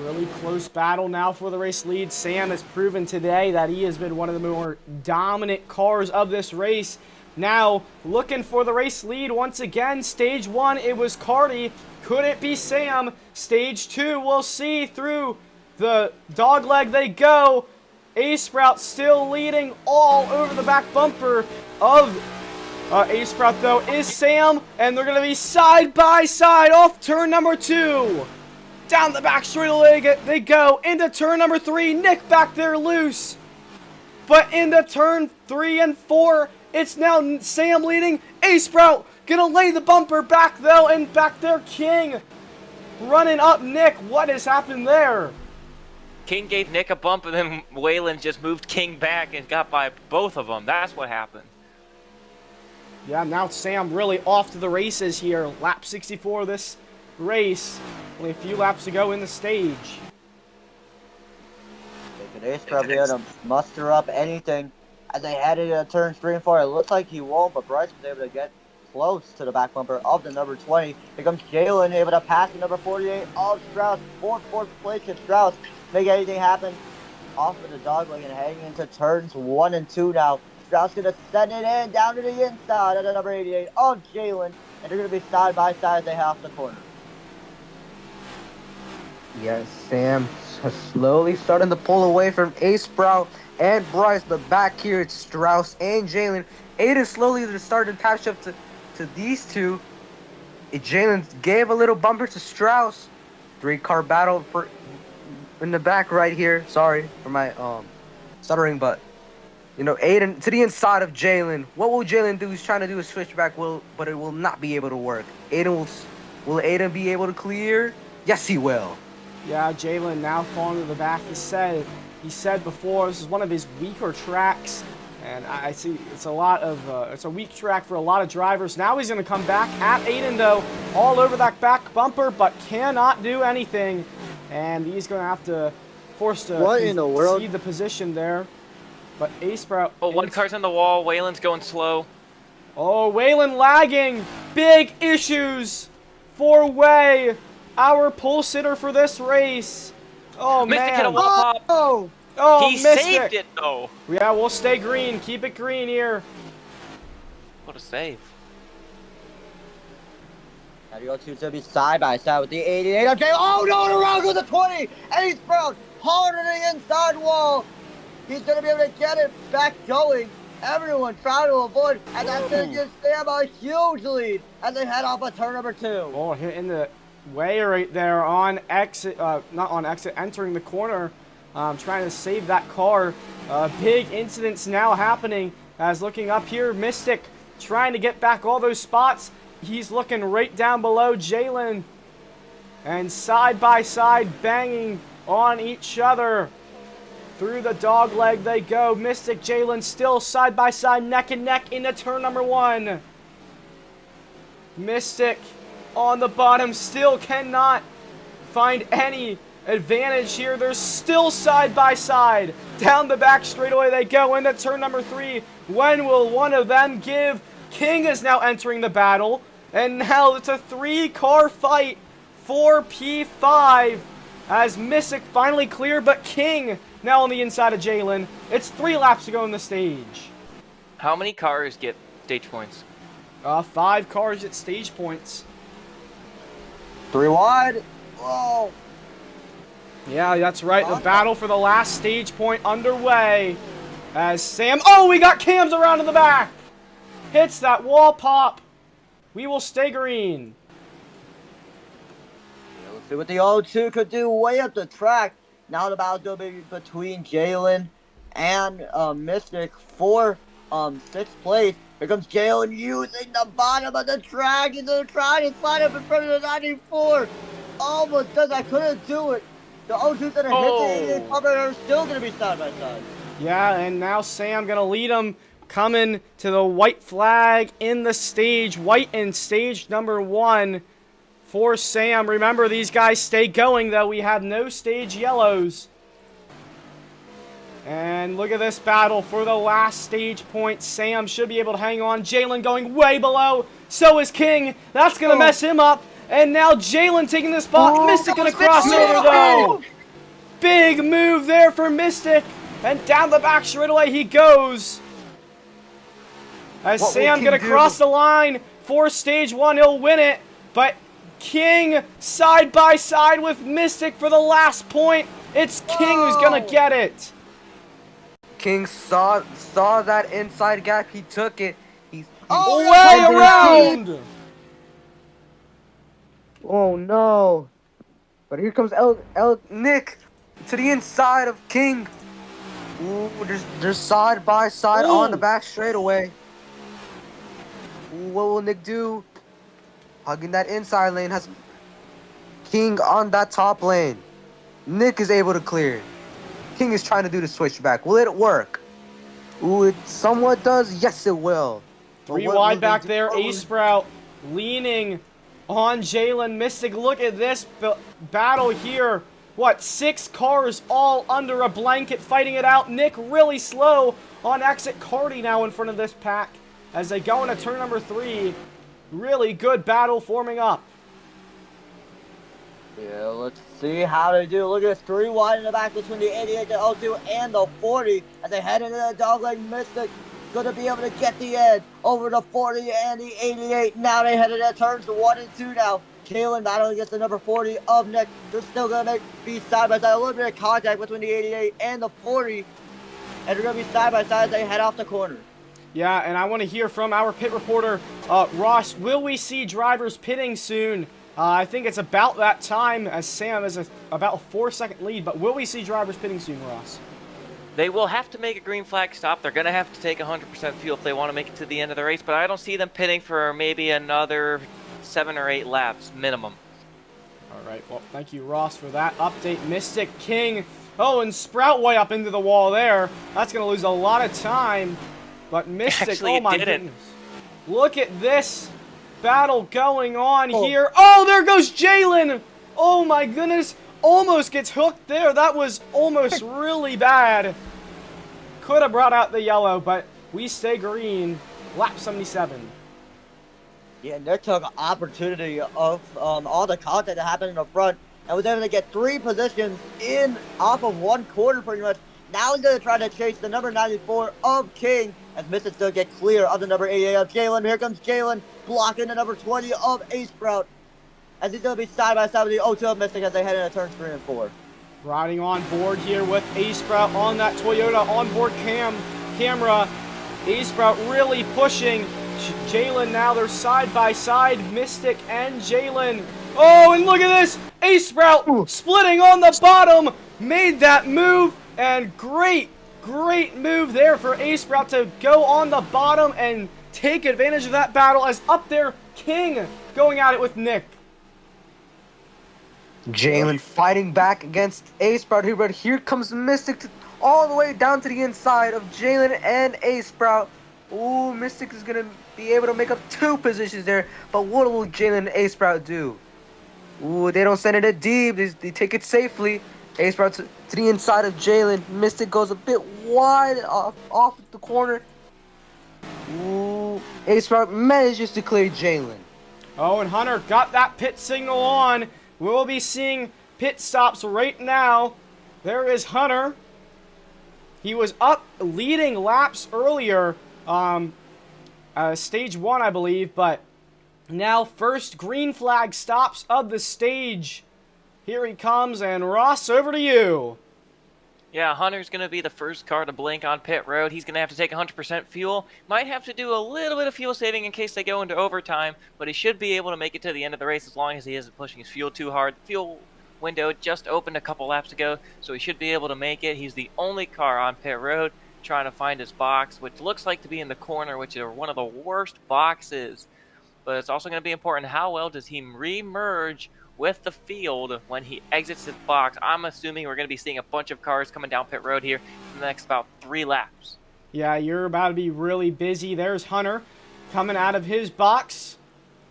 Really close battle now for the race lead. Sam has proven today that he has been one of the more dominant cars of this race. Now, looking for the race lead once again. Stage 1, it was Cardi. Could it be Sam? Stage 2, we'll see. Through the dog leg they go. A-Sprout still leading all over the back bumper of A-Sprout, though, is Sam. And they're going to be side by side off turn number 2. Down the back straightaway they go into turn number 3. Nick back there loose. But into turn 3 and 4, it's now Sam leading. A-Sprout gonna lay the bumper back though, and back there King running up Nick. What has happened there? King gave Nick a bump, and then Waylon just moved King back and got by both of them. That's what happened. Yeah, now Sam really off to the races here. Lap 64 of this race. Only a few laps to go in the stage. Could A-Sprout be able to muster up anything as they head into turns 3 and 4? It looks like he won't, but Bryce was able to get close to the back bumper of the number 20. Here comes Jalen, able to pass the number 48 of Strauss. Fourth place of Strauss. Make anything happen off of the dogleg and heading into turns 1 and 2 now. Strauss going to send it in down to the inside of the number 88 of Jalen. And they're going to be side by side as they head off the corner. Yes, Sam slowly starting to pull away from A-Sprout and Bryce, but back here it's Strauss and Jalen. Aiden slowly starting to catch up to these two. Jalen gave a little bumper to Strauss. 3-car battle in the back right here. Sorry for my stuttering, but you know, Aiden to the inside of Jalen. What will Jalen do? He's trying to do a switchback, but it will not be able to work. Will Aiden be able to clear? Yes, he will. Yeah, Jalen now falling to the back. He said before this is one of his weaker tracks, and I see it's a weak track for a lot of drivers. Now he's going to come back at Aiden though, all over that back bumper, but cannot do anything, and he's going to have to force to concede the position there. But A-Sprout. Oh, one car's on the wall. Waylon's going slow. Oh, Waylon lagging. Big issues for Way. Our pole sitter for this race. Oh, Mystic man. hit a wall pop. Oh, he Mystic. saved it, though. Yeah, we'll stay green. Keep it green here. What a save. Now you go to be side by side with the 88. Okay, oh no, the wrong goes the 20. A-Sprout hard to the inside wall. He's going to be able to get it back going. Everyone trying to avoid, and that's going to give Sam a huge lead as they head off of turn number 2. Oh, hitting the Way right there on exit, not on exit, entering the corner. trying to save that car. Big incidents now happening as looking up here, Mystic trying to get back all those spots. He's looking right down below Jalen. And side by side banging on each other. Through the dog leg they go. Mystic, Jalen still side by side, neck and neck into turn number 1. Mystic on the bottom still cannot find any advantage here. They're still side by side. Down the back straightaway they go into turn number 3. When will one of them give? King is now entering the battle. And now it's a 3-car fight for P5 as Mystic finally cleared, but King now on the inside of Jalen. It's 3 laps to go in the stage. How many cars get stage points? 5 cars at stage points. 3 wide. Whoa. Yeah, that's right. The battle for the last stage point underway. As Sam... Oh, we got Cams around in the back. Hits that wall pop. We will stay green. Yeah, let's see what the O2 could do way up the track. Now the battle's going to be between Jalen and Mystic for 6th place. Here comes Jalen using the bottom of the track. He's going to try to slide up in front of the 94. Almost does. I couldn't do it. The O2's going to hit the 88 cover. They're still going to be side by side. Yeah, and now Sam going to lead them. Coming to the white flag in the stage. White in stage number 1 for Sam. Remember, these guys stay going, though. We have no stage yellows. And look at this battle for the last stage point. Sam should be able to hang on. Jalen going way below. So is King. That's going to mess him up. And now Jalen taking the spot. Mystic going to cross over, though. Big move there for Mystic. And down the back straight away he goes. As Sam going to cross the line for stage 1. He'll win it. But King side by side with Mystic for the last point. It's King who's going to get it. King saw that inside gap. He took it. He's way around. Oh no! But here comes Nick to the inside of King. Ooh, they're side by side on the back straightaway. Ooh, what will Nick do? Hugging that inside lane has King on that top lane. Nick is able to clear. King is trying to do the switchback. Will it work? Ooh, it somewhat does. Yes, it will. 3 wide back there. A-Sprout leaning on Jalen. Mystic, look at this battle here. What, 6 cars all under a blanket fighting it out. Nick really slow on exit. Cardi now in front of this pack as they go into turn number 3. Really good battle forming up. Yeah, let's see how they do. Look at this 3 wide in the back between the 88, the O2, and the 40 as they head into the dogleg. Mystic going to be able to get the edge over the 40 and the 88. Now they head into turns 1 and 2 now. Jalen battling against the number 40 of Nick. They're still going to be side by side. A little bit of contact between the 88 and the 40. And they're going to be side by side as they head off the corner. Yeah, and I want to hear from our pit reporter, Ross. Will we see drivers pitting soon? I think it's about that time as Sam is about a 4-second lead. But will we see drivers pitting soon, Ross? They will have to make a green flag stop. They're going to have to take 100% fuel if they want to make it to the end of the race. But I don't see them pitting for maybe another 7 or 8 laps minimum. All right, well, thank you, Ross, for that update. Mystic, King. Oh, and Sprout way up into the wall there. That's going to lose a lot of time. But Mystic, Actually, oh my didn't. goodness. Look at this battle going on here. Oh, there goes Jalen. Oh my goodness. Almost gets hooked there. That was almost really bad. Could have brought out the yellow, but we stay green. Lap 77. Yeah, Nick took opportunity of all the contact that happened in the front and was able to get 3 positions in off of 1 quarter pretty much. Now he's going to try to chase the number 94 of King as Mystic still get clear of the number 88 of Jalen. Here comes Jalen blocking the number 20 of A-Sprout as he's going to be side by side with the O2 of Mystic as they head into turns 3 and 4. Riding on board here with A-Sprout on that Toyota onboard camera. A-Sprout really pushing. Jalen now, they're side by side, Mystic and Jalen. Oh, and look at this! A-Sprout splitting on the bottom. made that move, and great move there for Ace Sprout to go on the bottom and take advantage of that battle, as up there, King going at it with Nick. Jalen fighting back against Ace Sprout here, but here comes Mystic all the way down to the inside of Jalen and Ace Sprout. Ooh, Mystic is going to be able to make up 2 positions there, but what will Jalen and Ace Sprout do? Ooh, they don't send it at deep. They take it safely. Ace Sprout to the inside of Jalen. Mystic goes a bit wide off the corner. Ooh, Ace Sprout manages to clear Jalen. Oh, and Hunter got that pit signal on. We'll be seeing pit stops right now. There is Hunter. He was up leading laps earlier, stage 1, I believe, but now first green flag stops of the stage. Here he comes, and Ross, over to you. Yeah, Hunter's going to be the first car to blink on pit road. He's going to have to take 100% fuel. Might have to do a little bit of fuel saving in case they go into overtime, but he should be able to make it to the end of the race as long as he isn't pushing his fuel too hard. The fuel window just opened a couple laps ago, so he should be able to make it. He's the only car on pit road trying to find his box, which looks like to be in the corner, which is one of the worst boxes. But it's also going to be important, how well does he re-merge with the field when he exits his box. I'm assuming we're going to be seeing a bunch of cars coming down pit road here in the next about 3 laps. Yeah, you're about to be really busy. There's Hunter coming out of his box,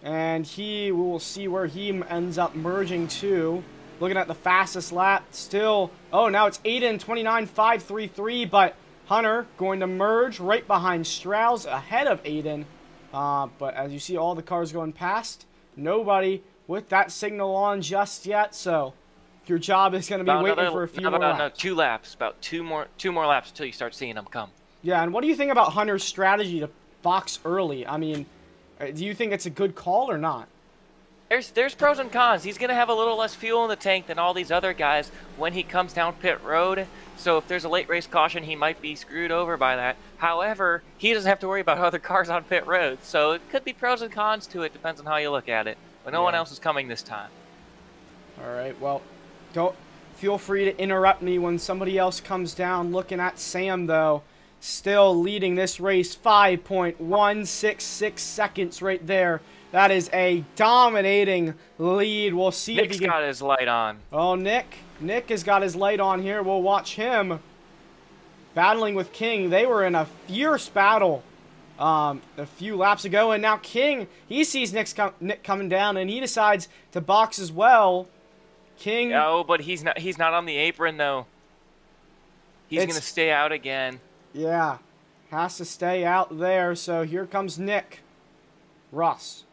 and we will see where he ends up merging to. Looking at the fastest lap still. Oh, now it's Aiden 29.533, but Hunter going to merge right behind Strauss ahead of Aiden. But as you see all the cars going past, nobody with that signal on just yet, so your job is going to be waiting for a few more laps. 2 laps, about two more laps until you start seeing them come. Yeah, and what do you think about Hunter's strategy to box early? I mean, do you think it's a good call or not? There's pros and cons. He's going to have a little less fuel in the tank than all these other guys when he comes down pit road. So if there's a late race caution, he might be screwed over by that. However, he doesn't have to worry about other cars on pit road. So it could be pros and cons to it. Depends on how you look at it. But no one else is coming this time. All right, well, don't feel free to interrupt me when somebody else comes down. Looking at Sam, though, still leading this race, 5.166 seconds right there. That is a dominating lead. We'll see if he got his light on. Oh, Nick has got his light on here. We'll watch him battling with King. They were in a fierce battle a few laps ago, and now King, he sees Nick coming down, and he decides to box as well. King. Oh, but he's not on the apron though. He's gonna stay out again. Yeah, has to stay out there. So here comes Nick. Russ.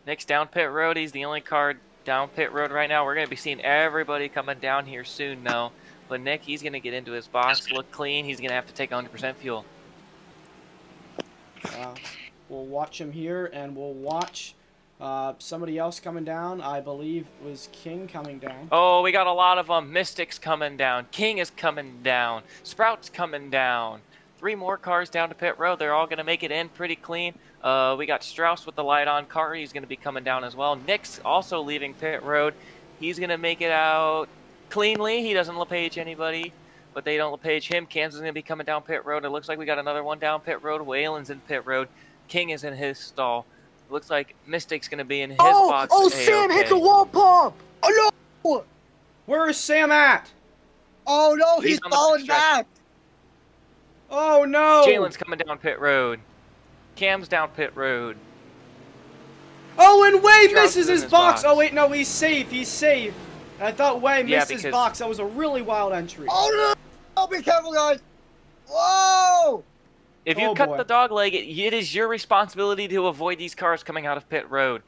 Nick's down pit road. He's the only car down pit road right now. We're gonna be seeing everybody coming down here soon though. But Nick, he's gonna get into his box, look clean. He's gonna have to take 100% fuel. We'll watch him here, and we'll watch somebody else coming down. I believe it was King coming down. Oh, we got a lot of them. Mystic's coming down. King is coming down. Sprout's coming down. 3 more cars down to pit road. They're all going to make it in pretty clean. We got Strauss with the light on. Kari's going to be coming down as well. Nick's also leaving pit road. He's going to make it out cleanly. He doesn't LePage anybody, but they don't LePage him. Kansas is going to be coming down pit road. It looks like we got another one down pit road. Whalen's in pit road. King is in his stall. It looks like Mystic's going to be in his box. Oh, Sam hits a wall pump. Oh, no. Where is Sam at? Oh, no, he's falling back. Oh, no. Jalen's coming down pit road. Cam's down pit road. Oh, and Way misses in his his box. box. Oh, wait, no, he's safe. He's safe. I thought Way missed his box. That was a really wild entry. Oh, no. Oh, be careful, guys. Whoa. If you cut the dog leg, it is your responsibility to avoid these cars coming out of pit road.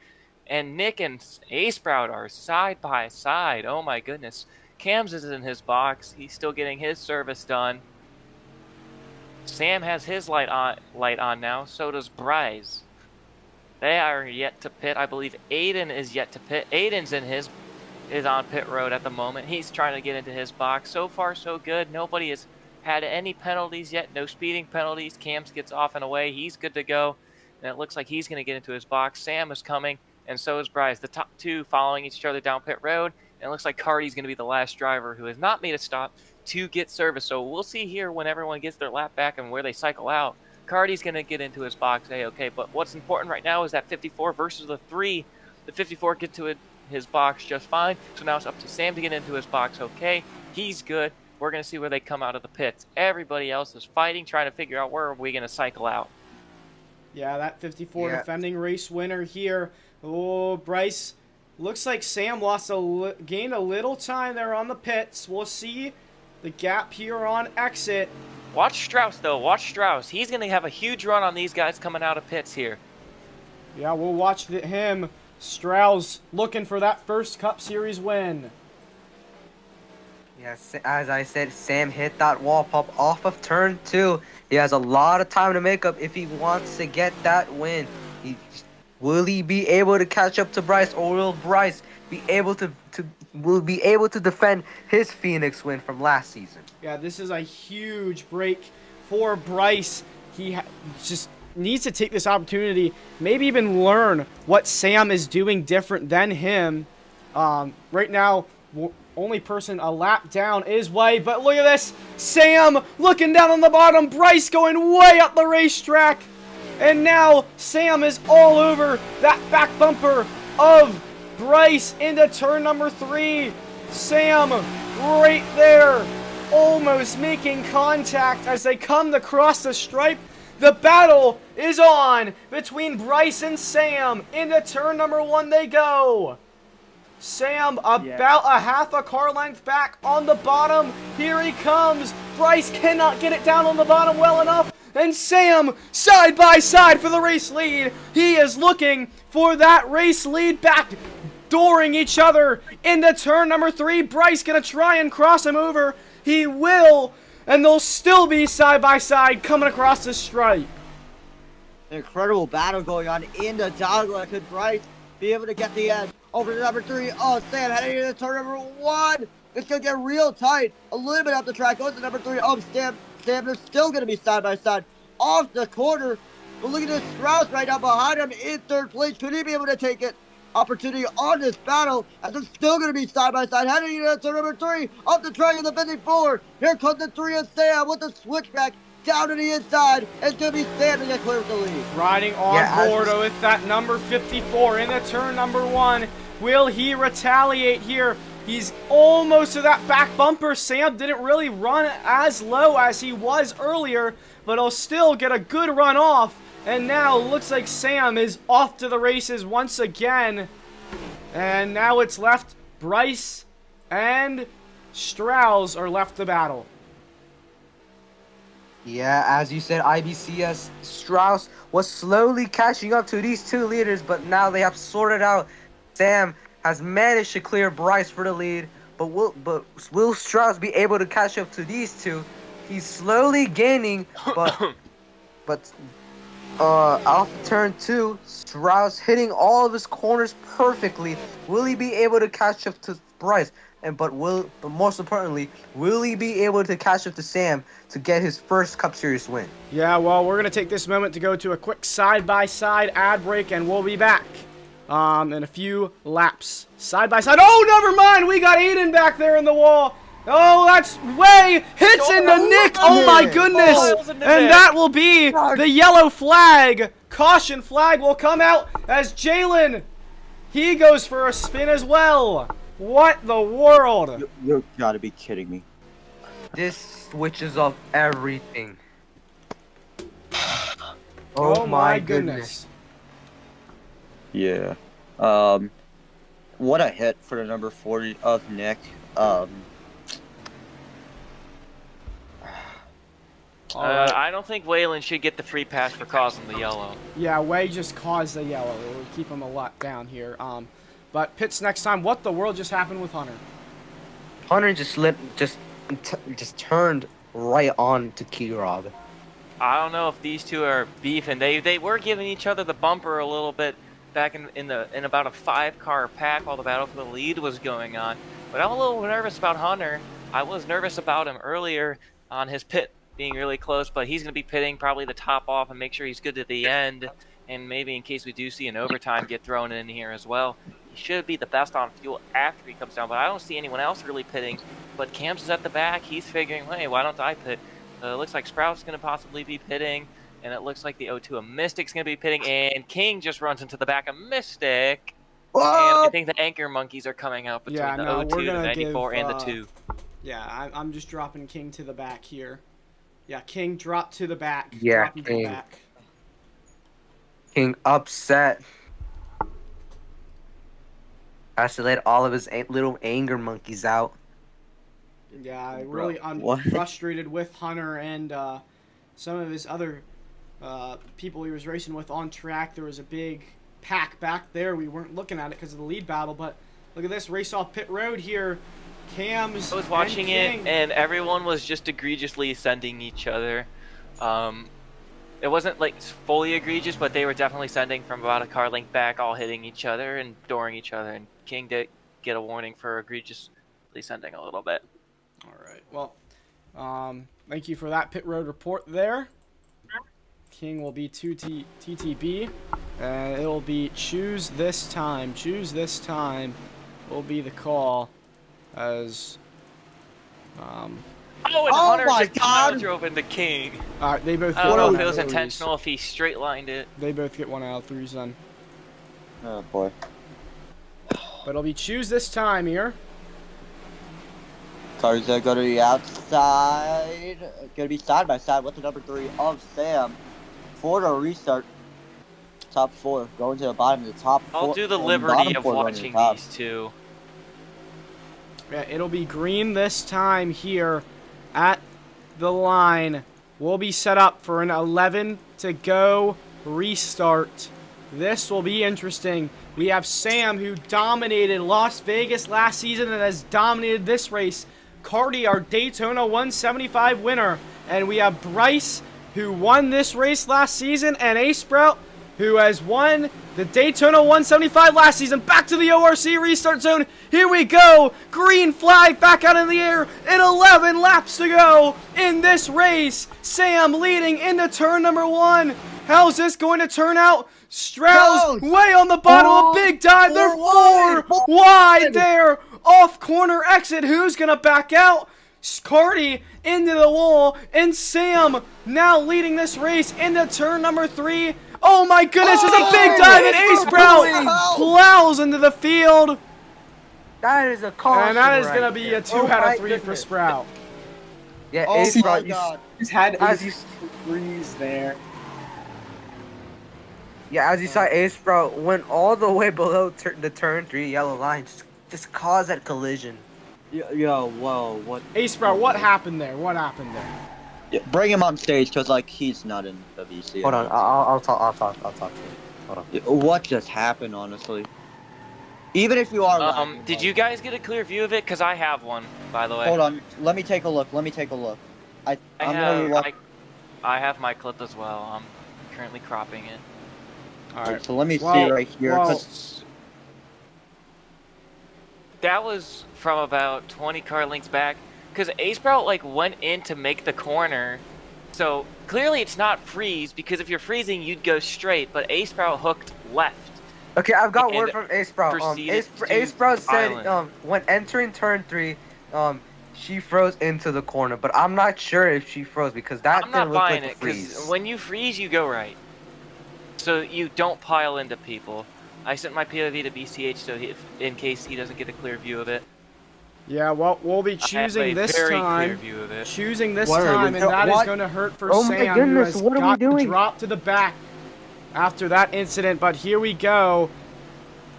And Nick and Ace Sprout are side by side. Oh, my goodness. Cam's is in his box. He's still getting his service done. Sam has his light on now. So does Bryce. They are yet to pit. I believe Aiden is yet to pit. Aiden's is on pit road at the moment. He's trying to get into his box. So far, so good. Nobody has had any penalties yet. No speeding penalties. Cam's gets off and away. He's good to go. And it looks like he's going to get into his box. Sam is coming, and so is Bryce. The top 2 following each other down pit road. And it looks like Cardi's going to be the last driver who has not made a stop to get service. So we'll see here when everyone gets their lap back and where they cycle out. Cardi's going to get into his box okay. But what's important right now is that 54 versus the 3. The 54 get to his box just fine. So now it's up to Sam to get into his box okay. He's good. We're going to see where they come out of the pits. Everybody else is fighting, trying to figure out where are we going to cycle out. Yeah, that 54 defending race winner here. Oh, Bryce. Looks like Sam gained a little time there on the pits. We'll see the gap here on exit. Watch Strauss, though. Watch Strauss. He's going to have a huge run on these guys coming out of pits here. Yeah, we'll watch him. Strauss looking for that first Cup Series win. Yes, as I said, Sam hit that wall pop off of turn 2. He has a lot of time to make up if he wants to get that win. Will he be able to catch up to Bryce, or will Bryce be able to defend his Phoenix win from last season? Yeah, this is a huge break for Bryce. He just needs to take this opportunity, maybe even learn what Sam is doing different than him. Right now, only person a lap down is White, but look at this. Sam looking down on the bottom. Bryce going way up the racetrack. And now Sam is all over that back bumper of Bryce into turn number 3. Sam right there, almost making contact as they come across the stripe. The battle is on between Bryce and Sam. Into turn number 1 they go. Sam about a half a car length back on the bottom. Here he comes. Bryce cannot get it down on the bottom well enough. And Sam side by side for the race lead. He is looking for that race lead back, dooring each other into turn number 3. Bryce gonna try and cross him over. He will, and they'll still be side by side coming across the stripe. An incredible battle going on in the dogleg. Could Bryce be able to get the edge over to number 3? Oh, Sam heading into turn number 1. It's going to get real tight. A little bit up the track. Goes to number 3. Oh, Sam, they're still going to be side by side off the corner. But look at this Strauss right now behind him in 3rd place. Could he be able to take it? Opportunity on this battle as they're still going to be side by side. Heading into turn number 3 off the track of the 54. Here comes the 3 of Sam with the switchback down to the inside. It's going to be Sam to get clear with the lead. Riding on board with that number 54 into turn number 1. Will he retaliate here? He's almost to that back bumper. Sam didn't really run as low as he was earlier, but he'll still get a good run off. And now looks like Sam is off to the races once again. And now it's left Bryce and Strauss are left to battle. Yeah, as you said, IBCS Strauss was slowly catching up to these 2 leaders, but now they have sorted out. Sam has managed to clear Bryce for the lead, but will Strauss be able to catch up to these 2? He's slowly gaining, but off turn 2, Strauss hitting all of his corners perfectly. Will he be able to catch up to Bryce? But most importantly, will he be able to catch up to Sam to get his first Cup Series win? Yeah, well, we're going to take this moment to go to a quick side-by-side ad break, and we'll be back in a few laps. Side-by-side. Oh, never mind! We got Aiden back there in the wall. Oh, that's way hits into Nick. Oh, my goodness. And that will be the yellow flag. Caution flag will come out as Jalen, he goes for a spin as well. What the world? You gotta be kidding me. This switches off everything. Oh my goodness. Yeah. What a hit for the number 40 of Nick. I don't think Waylon should get the free pass for causing the yellow. Yeah, Way just caused the yellow. It will keep him a lot down here. But pits next time. What the world just happened with Hunter? Hunter just turned right on to Kirog. I don't know if these 2 are beefing. They were giving each other the bumper a little bit back in about a 5-car pack while the battle for the lead was going on. But I'm a little nervous about Hunter. I was nervous about him earlier on his pit being really close, but he's going to be pitting probably the top off and make sure he's good to the end. And maybe in case we do see an overtime get thrown in here as well. He should be the best on fuel after he comes down, but I don't see anyone else really pitting. But Cam's is at the back. He's figuring, hey, why don't I pit? It looks like Sprout's going to possibly be pitting, and it looks like the O2 of Mystic's going to be pitting, and King just runs into the back of Mystic. And I think the anchor monkeys are coming out between the O2, the 94, and the 2. Yeah, I'm just dropping King to the back here. Yeah, King dropped to the back. Yeah, Drop him to the King. back. King upset. Has to let all of his little anger monkeys out. Yeah, really frustrated with Hunter and some of his other people he was racing with on track. There was a big pack back there. We weren't looking at it because of the lead battle, but look at this race off pit road here. Cam's I was watching it, and everyone was just egregiously sending each other. It wasn't like fully egregious, but they were definitely sending from about a car length back, all hitting each other and dooring each other. And King did get a warning for egregiously sending a little bit. All right. Well, thank you for that pit road report there. King will be 2TTB, and it will be choose this time. Choose this time will be the call as. Oh, and Hunter just power drove into King. All right, they both. I don't know if it was intentional, if he straight lined it. They both get 1 out of 3s then. Oh boy. But it'll be choose this time here. Cars are going to be outside. Going to be side by side with the number 3 of Sam. For the restart. Top 4 going to the bottom of the top 4. I'll do the liberty of watching these two. Yeah, it'll be green this time here at the line. We'll be set up for an 11 to go restart. This will be interesting. We have Sam, who dominated Las Vegas last season and has dominated this race. Cardi, our Daytona 175 winner. And we have Bryce, who won this race last season, and Ace Sprout, who has won the Daytona 175 last season. Back to the ORC restart zone. Here we go. Green flag back out in the air. And 11 laps to go in this race. Sam leading into turn number 1. How's this going to turn out? Strauss way on the bottom. A big dive. They're 4 wide there. Off corner exit. Who's going to back out? Cardi into the wall. And Sam now leading this race into turn number 3. Oh my goodness, there's a big dive, and Ace Sprout plows into the field. That is a caution. And that is going to be a 2 out of 3 for Sprout. Yeah, Ace Sprout, he's had as you threes there. Yeah, as you saw, Ace Sprout went all the way below the turn 3 yellow line. Just caused that collision. Yo, whoa, what? Ace Sprout, what happened there? What happened there? Yeah, bring him on stage, because, like, he's not in the VC. Hold on, I'll talk to him. Hold on. Yeah, what just happened, honestly? Even if you are did you guys get a clear view of it? Because I have one, by the way. Hold on, let me take a look. I have my clip as well. I'm currently cropping it. Alright, so let me see right here. That was from about 20 car lengths back. Because Ace Sprout, like, went in to make the corner. So, clearly it's not freeze, because if you're freezing, you'd go straight. But Ace Sprout hooked left. Okay, I've got word from Ace Sprout. Ace Sprout said when entering turn 3, she froze into the corner. But I'm not sure if she froze, because that didn't look like a freeze. Because when you freeze, you go right. So you don't pile into people. I sent my POV to BCH so in case he doesn't get a clear view of it. Yeah, well, we'll be choosing this time. Choosing this Word. time, and that is going to hurt for Oh Sam, my goodness, who what has are we got doing? dropped to the back after that incident. But here we go.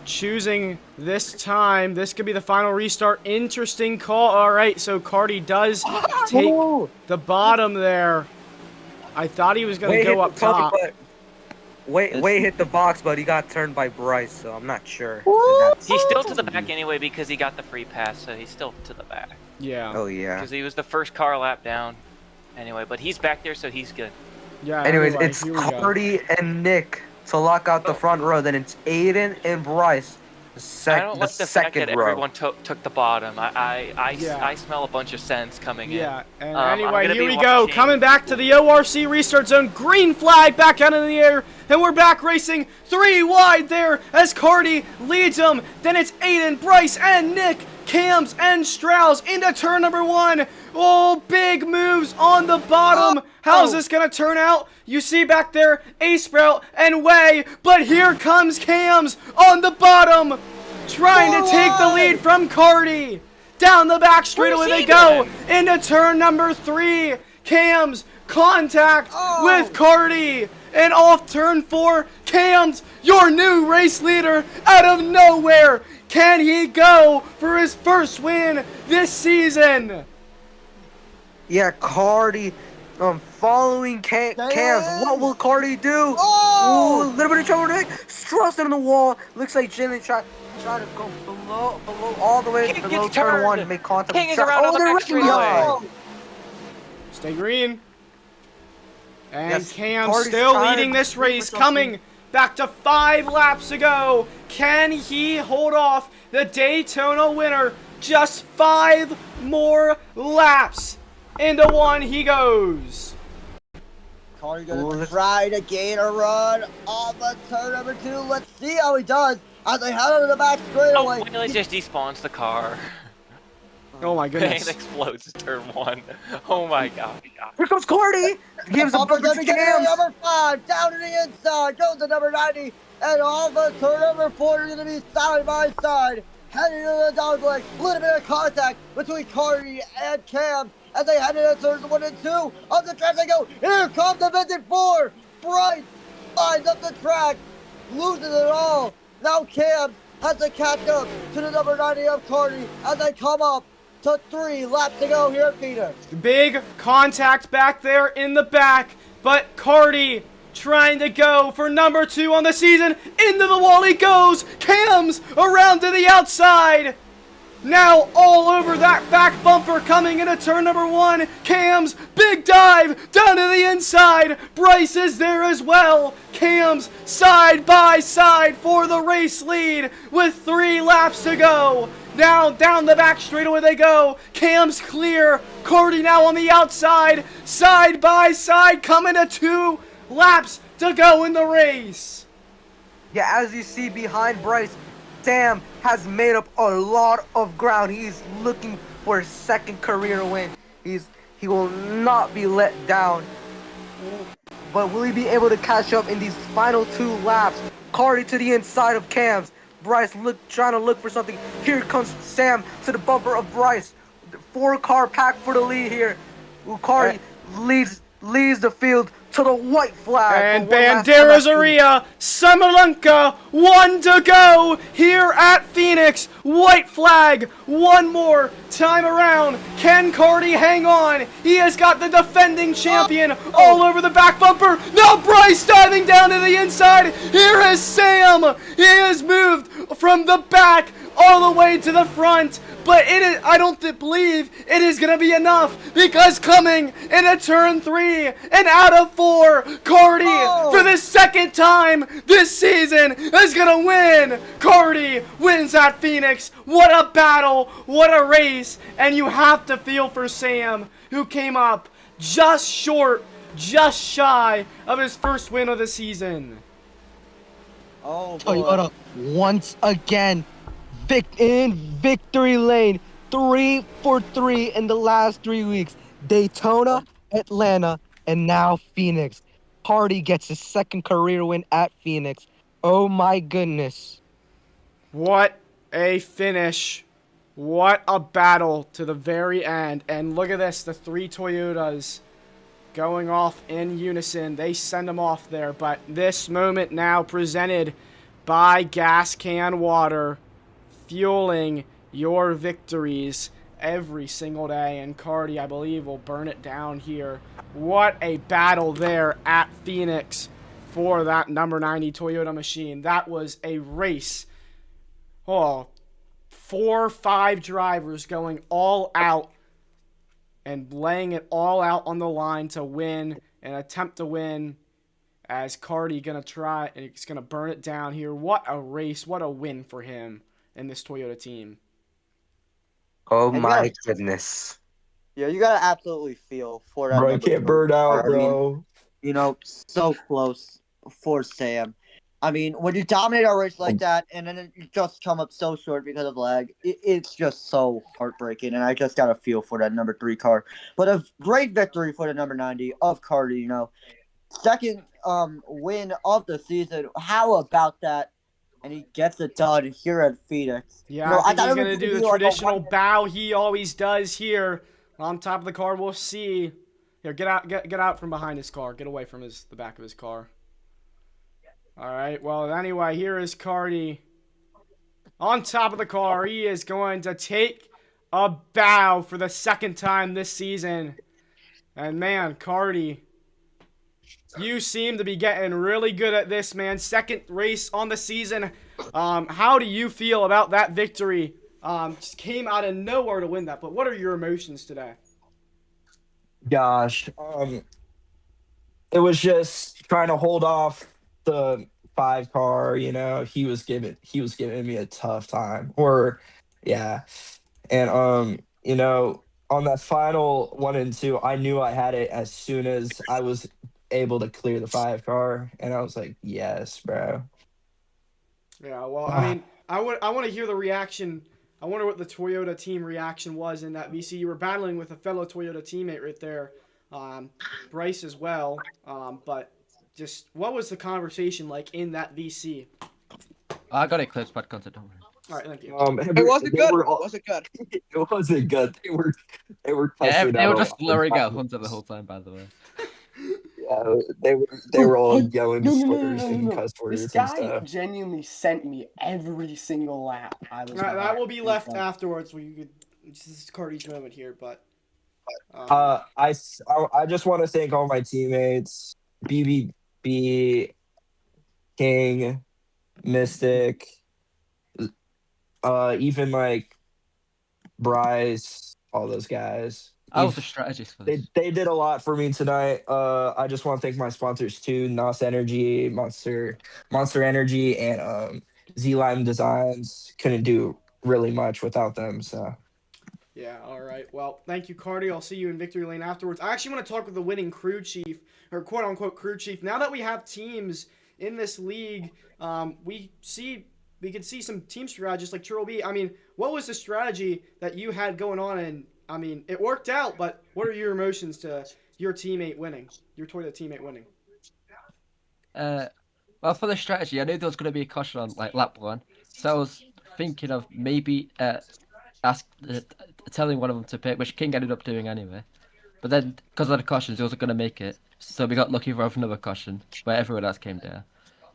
Choosing this time. This could be the final restart. Interesting call. All right, so Cardi does take the bottom there. I thought he was going to go up top. Wait hit the box, but he got turned by Bryce, so I'm not sure. He's still to the back anyway because he got the free pass, so he's still to the back. Yeah. Oh, yeah. Because he was the first car lap down. Anyway, but he's back there, so he's good. Yeah. Anyways, anyway, it's Cardi and Nick to lock out the front row. Then it's Aiden and Bryce I don't The like the fact second that row. everyone took the bottom. Yeah. I smell a bunch of sense coming in. Yeah, and I'm anyway, gonna here be we go. watching Coming back to people- the ORC restart zone. Green flag back out in the air. And we're back racing 3 wide there as Cardi leads them. Then it's Aiden, Bryce, and Nick. Cams and Strauss into turn number 1. Oh, big moves on the bottom. How's this going to turn out? You see back there, A-Sprout and Way. But here comes Cams on the bottom. Trying to take the lead from Cardi. Down the back straightaway they go. Into turn number 3. Cams contact with Cardi. And off turn 4, Cams, your new race leader, out of nowhere. Can he go for his first win this season? Yeah, Cardi. Following Cams. What will Cardi do? Ooh, a little bit of trouble. Strauss in the wall. Looks like Jalen tried to go below, all the way King below gets turn turned. 1 to make contact. King with is Strauss. around on the they're back wrecking straightaway. behind. Stay green. And Yes, Cam Cardi's still trying leading to this do race, something. coming back to 5 laps to go. Can he hold off the Daytona winner? Just 5 more laps. Into 1 he goes. Cardi gonna try to gain a run on the turn number 2. Let's see how he does as they head over the back straightaway. Oh, Willie just despawns the car. Oh my And goodness. explodes at turn 1. Oh my god. Here comes Cardi. Gives a Bumper bumper to gonna get Cams. number 5 down to the inside. Goes to number 90. And on the turn number 4 are gonna be side by side. Heading to the dog leg. A little bit of contact between Cardi and Cam. As they head into turns 1 and 2 of the track they go. Here comes the Vintage 4. Bryce lines up the track. Loses it all. Now Cam has to catch up to the number 90 of Cardi as they come up to 3 laps to go here at Phoenix. Big contact back there in the back, but Cardi trying to go for number 2 on the season. Into the wall he goes. Cams around to the outside. Now all over that back bumper coming into turn number 1. Cams, big dive down to the inside. Bryce is there as well. Cams side by side for the race lead with 3 laps to go. Now down the back straightaway they go. Cam's clear. Cardi now on the outside. Side by side coming to 2 laps to go in the race. Yeah, as you see behind Bryce, Sam has made up a lot of ground. He's looking for his second career win. He will not be let down. But will he be able to catch up in these final 2 laps? Cardi to the inside of Cam's. Bryce trying to look for something. Here comes Sam to the bumper of Bryce. 4-car pack for the lead here. Cardi leads the field to the white flag. And Banderas Aria, Samalanka, 1 to go here at Phoenix. White flag, 1 more time around. Can Cardi hang on? He has got the defending champion all over the back bumper. Now Bryce diving down to the inside. Here is Sam. He has moved from the back all the way to the front. But I don't believe it is going to be enough, because coming into turn 3 and out of 4, Cardi, for the second time this season, is going to win. Cardi wins at Phoenix. What a battle. What a race. And you have to feel for Sam, who came up just short, just shy of his first win of the season. Oh, boy. Toyota once again in victory lane. 3 for 3 in the last 3 weeks. Daytona, Atlanta, and now Phoenix. Cardi gets his second career win at Phoenix. Oh my goodness. What a finish. What a battle to the very end. And look at this, the 3 Toyotas going off in unison. They send them off there. But this moment now presented by Gas Can Water, fueling your victories every single day. And Cardi, I believe, will burn it down here. What a battle there at Phoenix for that number 90 Toyota machine. That was a race. 4 or 5 drivers going all out and laying it all out on the line to win and attempt to win as Cardi gonna try and he's gonna burn it down here. What a race! What a win for him in this Toyota team. Oh And you gotta, my goodness. yeah, you gotta absolutely feel for that Bro, you number can't 3 burn out, car. I mean, bro. so close for Sam. I mean, when you dominate a race like that and then you just come up so short because of lag, it's just so heartbreaking. And I just got a feel for that number 3 car. But a great victory for the number 90 of Cardi, Second win of the season. How about that? And he gets it done here at Phoenix. Yeah, I I think thought he's it was gonna going to do the be like a traditional one. bow he always does here on top of the car. We'll see. Here, get out from behind his car. Get away from the back of his car. All right. Well, anyway, here is Cardi on top of the car. He is going to take a bow for the second time this season. And man, Cardi, you seem to be getting really good at this, man. Second race on the season. How do you feel about that victory? Just came out of nowhere to win that. But what are your emotions today? Gosh, it was just trying to hold off the 5 car. He was giving me a tough time. Or, yeah, and on that final 1 and 2, I knew I had it as soon as I was able to clear the 5 car, and I was like, yes, bro. Yeah, well, I mean, I want to hear the reaction. I wonder what the Toyota team reaction was in that VC. You were battling with a fellow Toyota teammate right there, Bryce as well. But just what was the conversation like in that VC? I got it clipped, but content. Don't worry. All right, thank you. It wasn't They good. were all, Was it good? it wasn't good. They were Yeah, cussing they out were a just lot. slurring out Hunter the whole time, by the way. Yeah, they were all yelling No, no, no, no, slurs no, no, and no. cuss This words and guy stuff. genuinely sent me every single lap I was behind. That will be It was left funny. afterwards. Where you could. This is Cardi's moment here, but. I just want to thank all my teammates, BBB, King, Mystic, even like Bryce, all those guys. I was the strategist for this. They did a lot for me tonight. I just want to thank my sponsors too: Nos Energy, Monster Energy, and Z Lime Designs. Couldn't do really much without them. So. Yeah, all right. Well, thank you, Cardi. I'll see you in Victory Lane afterwards. I actually want to talk with the winning crew chief, or quote unquote crew chief. Now that we have teams in this league, we can see some team strategies like Churl B. I mean, what was the strategy that you had going on? And I mean, it worked out, but what are your emotions to your teammate winning, your Toyota teammate winning? Well, for the strategy, I knew there was going to be a caution on like lap 1, so I was thinking of maybe telling one of them to pit, which King ended up doing anyway. But then, because of the cautions, he wasn't going to make it, so we got lucky for another caution where everyone else came down.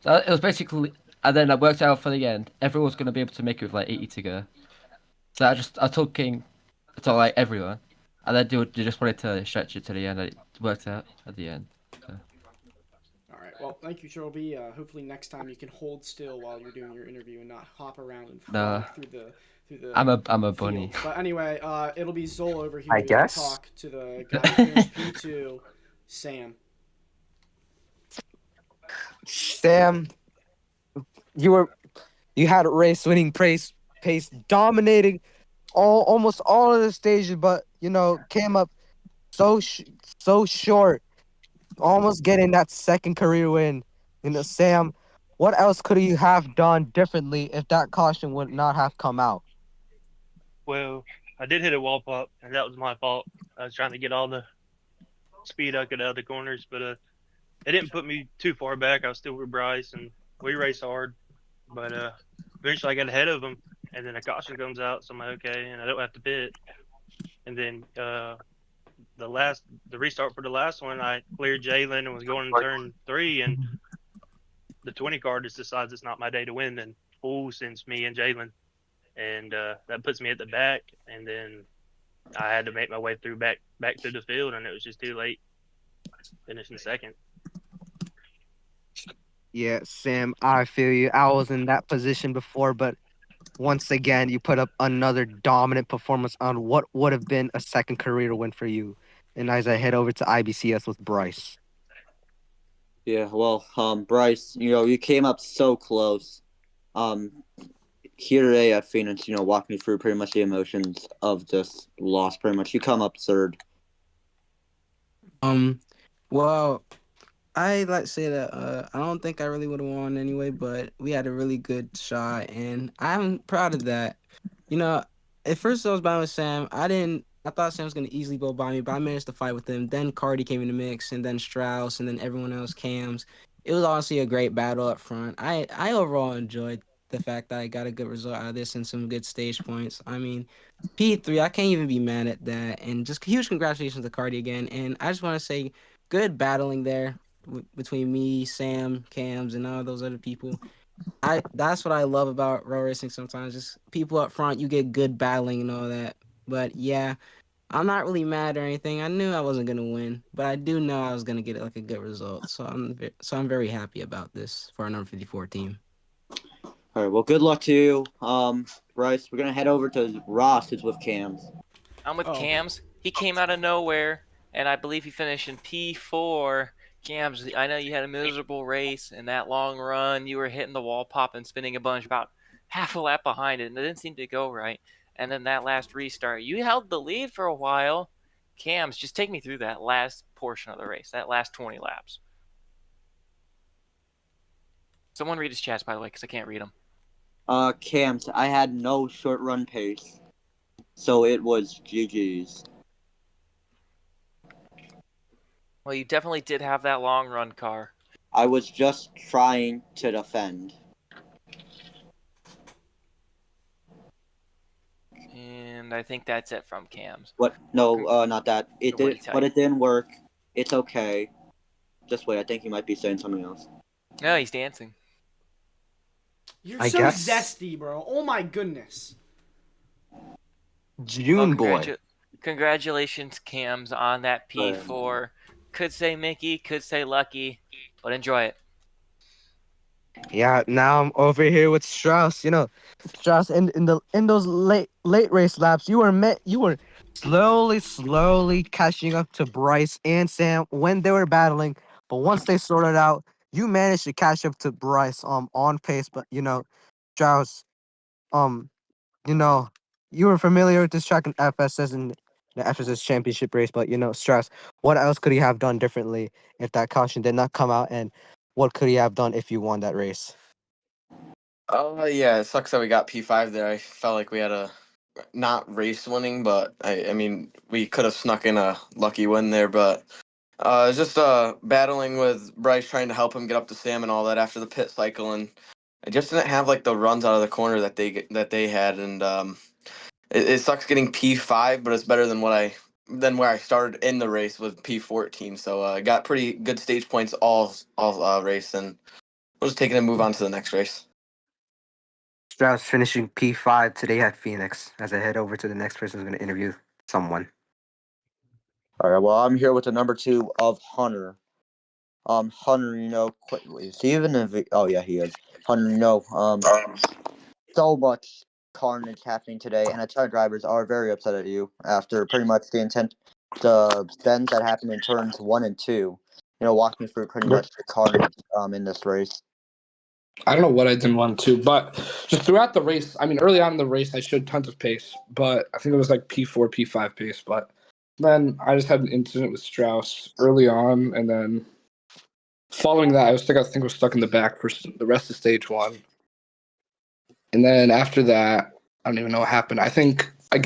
So it was basically, and then I worked out for the end. Everyone was going to be able to make it with like 80 to go. So I told King to like everyone, and then they just wanted to stretch it to the end. And it worked out at the end. So. All right. Well, thank you, Churl B. Hopefully next time you can hold still while you're doing your interview and not hop around and frolic through the. I'm a bunny. Field. But anyway, it'll be Zol over here. I guess. Talk to the guy who finished P2, Sam. Sam, you had race winning pace, dominating almost all of the stages, but came up so short, almost getting that second career win. Sam, what else could you have done differently if that caution would not have come out? Well, I did hit a wall pop, and that was my fault. I was trying to get all the speed I could out of the corners, but it didn't put me too far back. I was still with Bryce, and we raced hard. But eventually I got ahead of him, and then a caution comes out, so I'm like, okay, and I don't have to pit. And then the restart for the last one, I cleared Jalen and was going to turn 3, and the 20 car just decides it's not my day to win, and full sends me and Jalen. And that puts me at the back, and then I had to make my way through back to the field, and it was just too late finishing second. Yeah, Sam, I feel you. I was in that position before, but once again, you put up another dominant performance on what would have been a second career win for you. And as I head over to IBCS with Bryce. Yeah, well, Bryce, you came up so close. Here today at Phoenix, walk me through pretty much the emotions of this loss. Pretty much, you come up third. Well, I like to say that I don't think I really would have won anyway, but we had a really good shot, and I'm proud of that. You know, at first I was by with Sam. I thought Sam was gonna easily go by me, but I managed to fight with him. Then Cardi came in the mix, and then Strauss, and then everyone else, Cams. It was honestly a great battle up front. I overall enjoyed the fact that I got a good result out of this and some good stage points. I mean, P3, I can't even be mad at that. And just huge congratulations to Cardi again. And I just want to say, good battling there between me, Sam, Cams, and all those other people. That's what I love about road racing sometimes. Just people up front, you get good battling and all that. But yeah, I'm not really mad or anything. I knew I wasn't gonna win, but I do know I was gonna get like a good result. So I'm very happy about this for our number 54 team. All right, well, good luck to you, Bryce. We're gonna head over to Ross, who's with Cams. I'm with Cams. He came out of nowhere, and I believe he finished in P4. Cams, I know you had a miserable race, and that long run, you were hitting the wall pop and spinning a bunch about half a lap behind it, and it didn't seem to go right. And then that last restart, you held the lead for a while. Cams, just take me through that last portion of the race, that last 20 laps. Someone read his chats, by the way, because I can't read them. Cams, I had no short run pace, so it was GG's. Well, you definitely did have that long run car. I was just trying to defend. And I think that's it from Cams. What? No, not that. It What'd did, he tell but you? it didn't work. It's okay. Just wait. I think he might be saying something else. No, he's dancing. You're I so guess. zesty, bro. Oh my goodness. June boy. Congratulations, Cams, on that P4. Could say Mickey, could say Lucky, but enjoy it. Yeah, now I'm over here with Strauss. Strauss, in those late race laps, you were slowly catching up to Bryce and Sam when they were battling. But once they sorted out, you managed to catch up to Bryce on pace. But Strauss, um, you were familiar with this track in FSS and the FSS championship race. But Strauss, what else could he have done differently if that caution did not come out? And what could he have done if you won that race? Oh yeah, it sucks that we got P5 there. I felt like we had a not race winning, but I mean we could have snuck in a lucky win there. But just battling with Bryce, trying to help him get up to Sam and all that after the pit cycle, and I just didn't have like the runs out of the corner that they had, and it sucks getting P5, but it's better than where I started in the race with P14. So I got pretty good stage points all race, and we'll just take it and move on to the next race. Strauss finishing P5 today at Phoenix. As I head over to the next person who's going to interview someone. All right. Well, I'm here with the number 2 of Hunter. Hunter, quickly. See, even if oh yeah, he is. Hunter, so much carnage happening today, and the drivers are very upset at you after pretty much the bends that happened in turns 1 and 2. Walk me through pretty much the carnage in this race. I don't know what I didn't want to, but just throughout the race, I mean, early on in the race, I showed tons of pace, but I think it was like P4, P5 pace. But then I just had an incident with Strauss early on, and then following that, I think I was stuck in the back for the rest of stage 1. And then after that, I don't even know what happened. I think I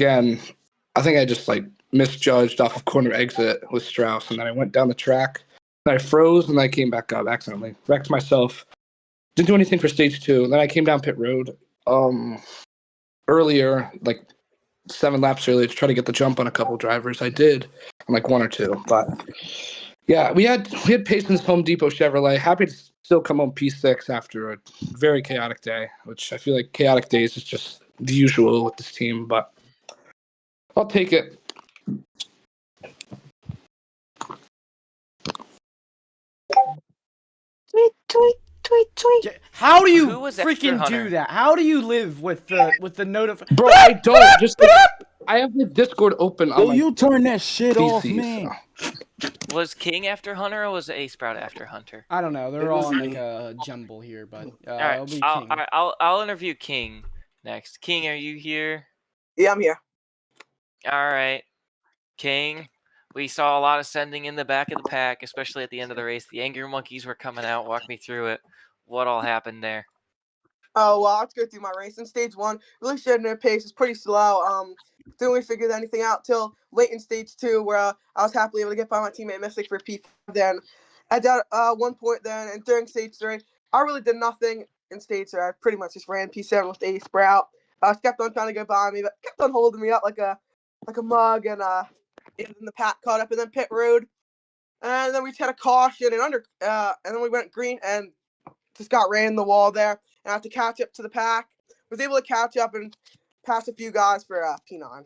just like misjudged off of corner exit with Strauss, and then I went down the track, and I froze, and I came back up accidentally, wrecked myself. Didn't do anything for stage 2. And then I came down pit road earlier, like 7 laps earlier, to try to get the jump on a couple drivers. I did on like 1 or 2. But yeah, we had Payson's Home Depot Chevrolet. Happy to still come on P6 after a very chaotic day, which I feel like chaotic days is just the usual with this team, but I'll take it. Tweet. How do you Who was freaking after do Hunter? that? How do you live with the notification? Bro, I don't. Just like, I have the Discord open on Yo, my you turn that shit PC, off, man. so. Was King after Hunter or was Ace Sprout after Hunter? I don't know. They're It all was in me. like a jumble here, but All right, it'll be I'll, King. all right, I'll interview King next. King, are you here? Yeah, I'm here. All right, King. We saw a lot of sending in the back of the pack, especially at the end of the race. The Angry Monkeys were coming out. Walk me through it. What all happened there? Oh well, I'll go through my race. In stage one, really shedding their pace. It's pretty slow. Didn't really figure anything out till late in stage two, where I was happily able to get by my teammate Mystic for P5. Then at that one point, then and during stage three, I really did nothing in stage three. I pretty much just ran P7 with Ace Sprout. Kept on trying to go by me, but kept on holding me up like a mug. And then the pack caught up, and then pit road, and then we just had a caution and then we went green and just got ran in the wall there, and I have to catch up to the pack. Was able to catch up and pass a few guys for P9.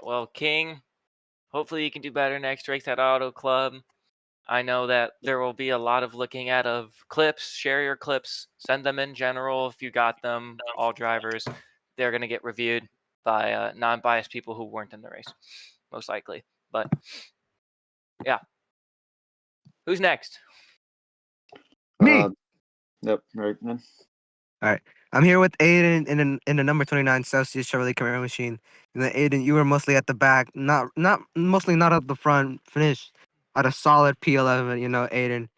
Well, King, hopefully you can do better next race at Auto Club. I know that there will be a lot of looking at of clips. Share your clips. Send them in general if you got them. All drivers, they're going to get reviewed by non-biased people who weren't in the race, most likely. But yeah, who's next? Me. Yep, right then. All right. I'm here with Aiden in the number 29 Celsius Chevrolet Camaro machine. And then Aiden, you were mostly at the back, not mostly not at the front. Finished at a solid P11. You know, Aiden,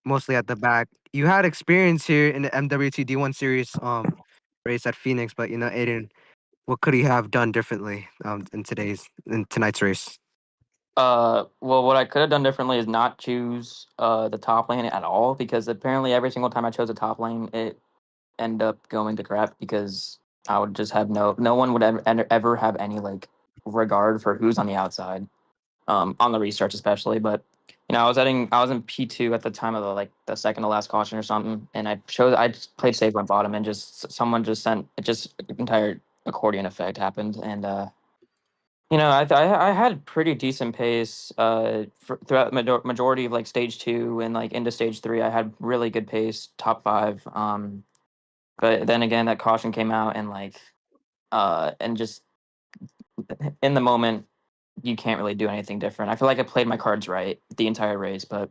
mostly at the back. You had experience here in the MWT D1 series race at Phoenix, but you know, Aiden, what could he have done differently in tonight's race? Well, what I could have done differently is not choose the top lane at all, because apparently every single time I chose a top lane, it ended up going to crap because I would just have no one would ever have any like regard for who's on the outside, on the restarts especially. But you know, I was in P2 at the time of the second to last caution or something, and I just played safe on bottom, and just someone just sent it, just entire accordion effect happened, and you know, I had pretty decent pace throughout the majority of like stage two and like into stage three. I had really good pace, top five. But then again, that caution came out, and and just in the moment, you can't really do anything different. I feel like I played my cards right the entire race, but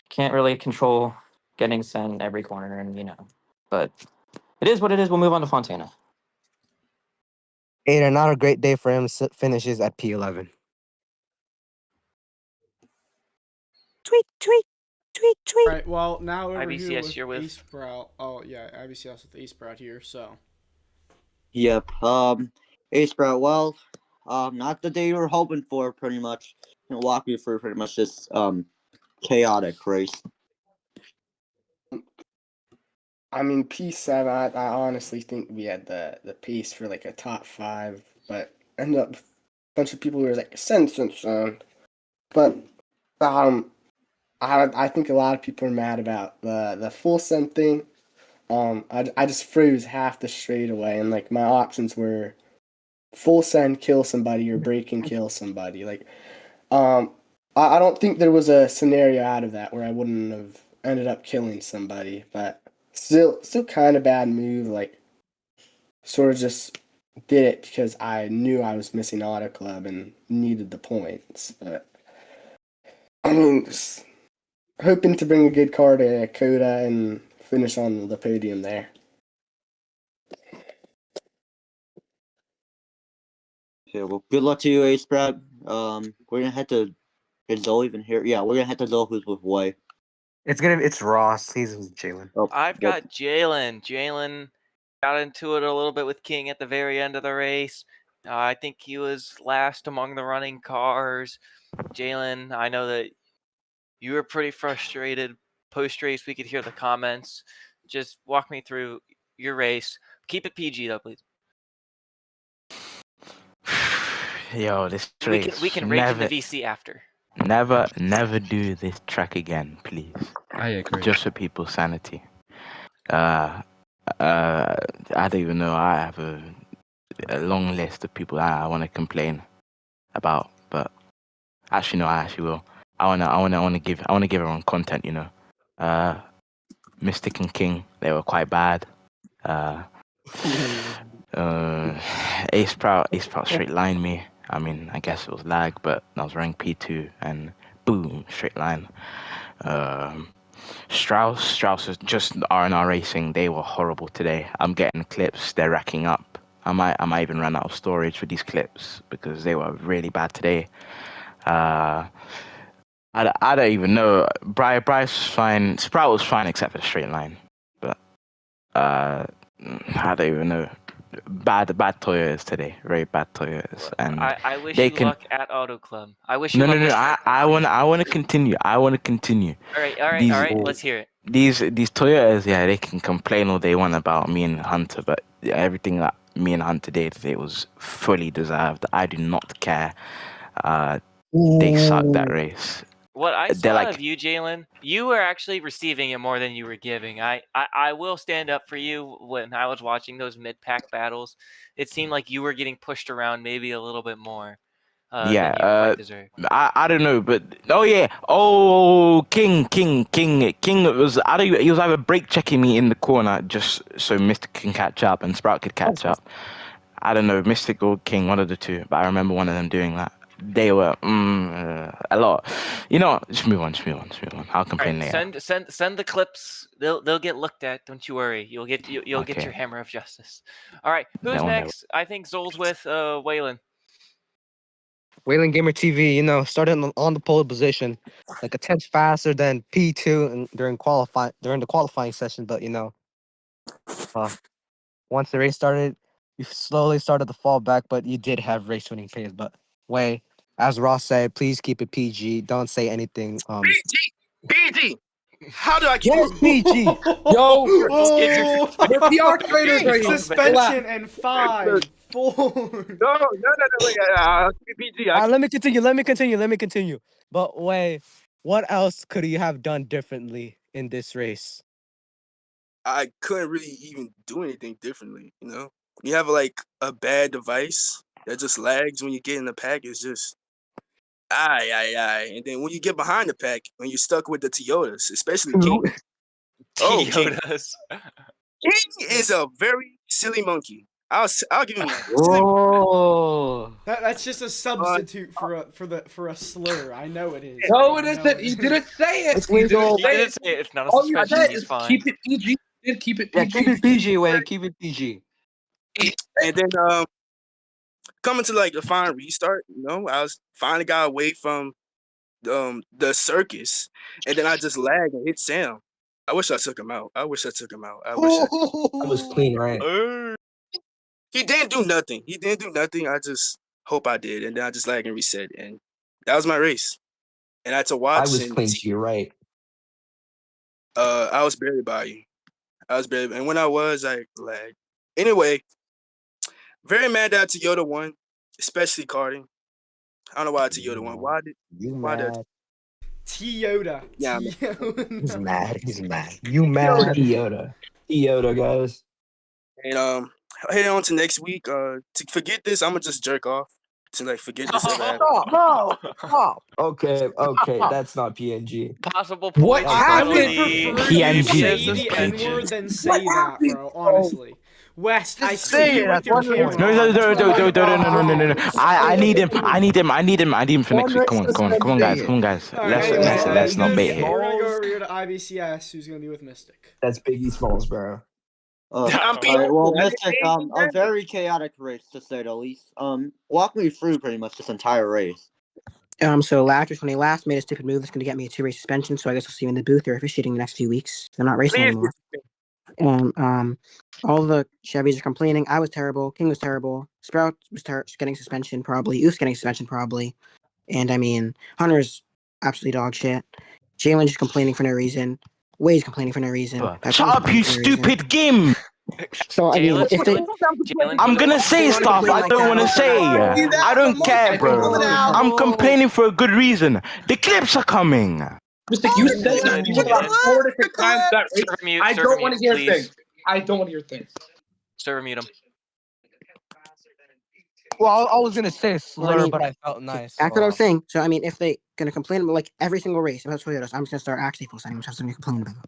can't really control getting sent every corner, and you know. But it is what it is. We'll move on to Fontana. Aiden, not a great day for him. Finishes at P11. Tweet, tweet, tweet, tweet. All right. Well, now over here IBCS, with you're with. Ace Sprout. Oh yeah, IBCS with Ace Sprout here. So Yep. Ace Sprout. Well, not the day you were hoping for. Pretty much. Walk you through pretty much this chaotic race. I mean, P7, I honestly think we had the pace for like a top 5, but ended up a bunch of people were like, send. But I think a lot of people are mad about the full send thing. I just froze half the straightaway, and like my options were full send, kill somebody, or break and kill somebody. Like, I don't think there was a scenario out of that where I wouldn't have ended up killing somebody, but still kind of bad move. Like, sort of just did it because I knew I was missing Auto Club and needed the points. But I mean, just hoping to bring a good car to Coda and finish on the podium there. Okay, well, good luck to you, Ace Sprout. We're gonna head to. Is Zoe even here? Yeah, we're gonna head to Zoe, who's with Way. It's Ross. He's with Jalen. Oh, I've yep. got Jalen. Jalen got into it a little bit with King at the very end of the race. I think he was last among the running cars. Jalen, I know that you were pretty frustrated post race. We could hear the comments. Just walk me through your race. Keep it PG though, please. Yo, this We race. can rage in the VC after. Never do this track again, please. I agree. Just for people's sanity. I don't even know. I have a long list of people I want to complain about, but actually no, I actually will. I wanna give everyone content. You know, Mystic and King, they were quite bad. Ace Sprout straight lined me. I mean, I guess it was lag, but I was running P2 and boom, straight line. Um, Strauss is just R&R Racing. They were horrible today. I'm getting clips. They're racking up. I might even run out of storage for these clips because they were really bad today. Uh, I don't even know. Bryce was fine. Sprout was fine except for the straight line. But I don't even know. Bad Toyotas today. Very bad Toyotas. And I wish they you can. luck at Auto Club. I wish you luck. I want to continue. I want to continue. All right. Let's hear it. These Toyotas, yeah, they can complain all they want about me and Hunter, but everything that me and Hunter did today was fully deserved. I do not care. They sucked that race. What I They're saw like, of you, Jalen, you were actually receiving it more than you were giving. I will stand up for you. When I was watching those mid-pack battles, it seemed like you were getting pushed around maybe a little bit more than you quite deserve. I don't know, but King was he was either brake checking me in the corner just so Mystic can catch up and Sprout could catch up. I don't know, Mystic or King, one of the two, but I remember one of them doing that. They were a lot. You know what? Just move on. I'll complain later. Send the clips. They'll get looked at. Don't you worry. You'll get Okay. your hammer of justice. All right. Who's They'll know. next? I think Zol's with Waylon. Wayland Gamer TV, started on the pole position, like a tenth faster than P2 and during the qualifying session. But once the race started, you slowly started to fall back. But you did have race winning pace. But as Ross said, please keep it PG. Don't say anything. PG. How do I keep Yes, PG? Yo, We're PR traders right here. Suspension and 5, 4. No, wait. I'll keep it PG. Let me continue. But what else could you have done differently in this race? I couldn't really even do anything differently. You have like a bad device that just lags when you get in the pack. It's just and then when you get behind the pack, when you're stuck with the Toyotas, especially King. King. Toyotas. King is a very silly monkey. I'll give him that. Oh, That's just a substitute for a slur. I know it is. No, it isn't. He didn't say it. It's legal. He didn't say it. It's not a All you suspension. said He's is fine. keep it PG. You did keep it Yeah, PG. keep it PG, Wade. Keep it PG. And then coming to like the final restart, I was finally got away from the circus, and then I just lagged and hit Sam. I wish I took him out. I wish I was clean, right? He didn't do nothing. I just hope I did, and then I just lagged and reset, and that was my race. And I had to watch. I was clean to your right. I was barely by you. And when I was, I lagged. Anyway, very mad that Toyota won, especially karting. I don't know why Toyota won. Why did Toyota. Yeah, He's mad. You mad? Toyota, guys. And heading on to next week. To forget this, I'm gonna just jerk off. To like forget this ever happened. Stop. Okay, that's not PNG. Possible What points. I would happened? prefer you PNG. say the N-word than say that, bro. Honestly. West, I say see it, you with that's your one camera. reason. No. I need him for next week. Come on, guys. All right, Let's not bait here. We're gonna go over here to IBCS, who's gonna be with Mystic. That's Biggie Smalls, bro. all right. Well, Mystic, a very chaotic race to say the least. Walk me through pretty much this entire race. So Lactors, when he last made a stupid move that's going to get me a 2-race suspension, so I guess I'll see you in the booth or officiating the next few weeks. I'm not racing anymore. And all the Chevys are complaining. I was terrible. King was terrible. Sprout was getting suspension probably. Oof's getting suspension probably. And I mean, Hunter's absolutely dog shit. Jalen's just complaining for no reason. Wade's complaining for no reason. Shut up, you stupid game! So I mean, if they, I'm gonna say stuff I don't want to say. I don't care, bro. I'm complaining for a good reason. The clips are coming. Mystic, you said that you about 4 different times that race. I don't want to hear things. I don't want to hear things. Server mute him. Well, I was gonna say slur, but I felt nice. That's what I was saying. So I mean, if they gonna complain about like every single race about Toyotas, I'm just gonna start actually full sending, which I'm gonna complain about.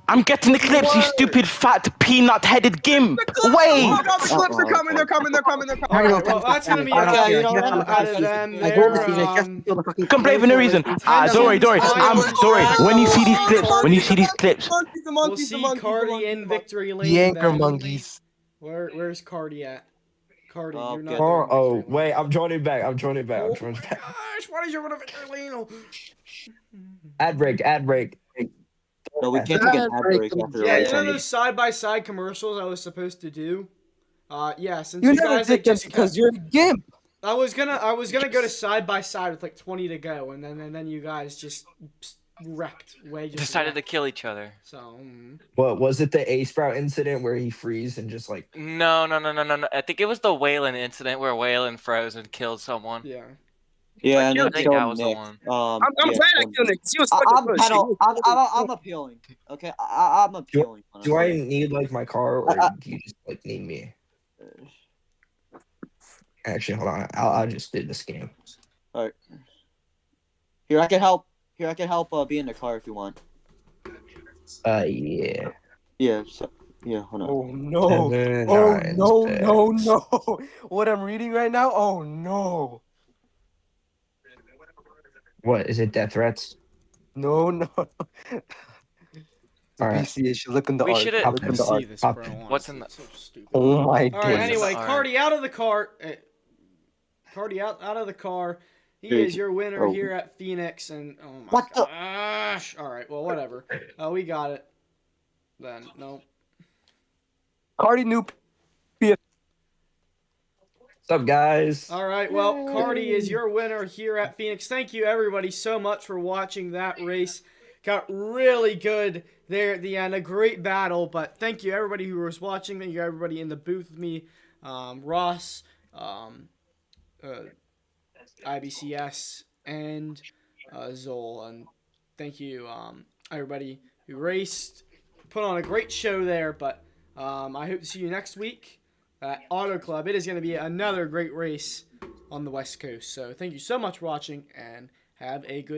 I'm getting the clips, you stupid fat peanut-headed gimp. Wait. The clips are coming. They're coming. They're coming. They're coming. All right, well, that's gonna be enough Okay, you know what? out of them. I told They're the just to kill the fucking Complain for no reason. Don't worry, don't worry. Don't worry. When you see these clips, we'll see Cardi in victory lane. The anchor then. monkeys. Where's Cardi at? Cardi, Oh, you're not good. doing Oh, victory lane. wait, I'm joining back. I'm joining back. I'm Oh joining my back. gosh, why did you run a victory lane? Oh. Ad break. Ad break. No, we can't take an ad break after the Yeah, race. you know ending. those side-by-side commercials I was supposed to do? Yeah, since You you never guys did like them just because you're a gimp. I was gonna go to side-by-side with like 20 to go, and then you guys just wrecked. Decided to kill each other. So. What was it? The A Sprout incident where he freeze and just like. No. I think it was the Waylon incident where Waylon froze and killed someone. Yeah. Yeah, and I then think killed that was the Nick. one. I'm yeah, glad I killed Nick. He was fucking I'm appealing. Okay, I'm appealing. Do I need like my car, or do you just like need me? Actually, hold on. I'll just do this game. All right. Here I can help. Be in the car if you want. Yeah. Yeah. So, yeah. Hold on. Oh no! Seven, Oh nine, no! What I'm reading right now? Oh no! What is it? Death threats? No. All right. BCA should look in the We art. should've- Look in the art. This, Hop bro. in. What's in the? So stupid. Oh my All right. goodness. Anyway, Alright. Cardi out of the car. Cardi out of the car. He is your winner here at Phoenix, and oh my What the- gosh! All right. Well, whatever. We got it. Then no. Cardi Noob. What's up, guys? All right. Well, Cardi is your winner here at Phoenix. Thank you, everybody, so much for watching that race. Got really good there at the end. A great battle, but thank you, everybody who was watching. Thank you, everybody in the booth with me. Ross, IBCS, and Zol. And thank you, everybody who raced. Put on a great show there, but I hope to see you next week at Auto Club. It is going to be another great race on the West Coast. So thank you so much for watching, and have a good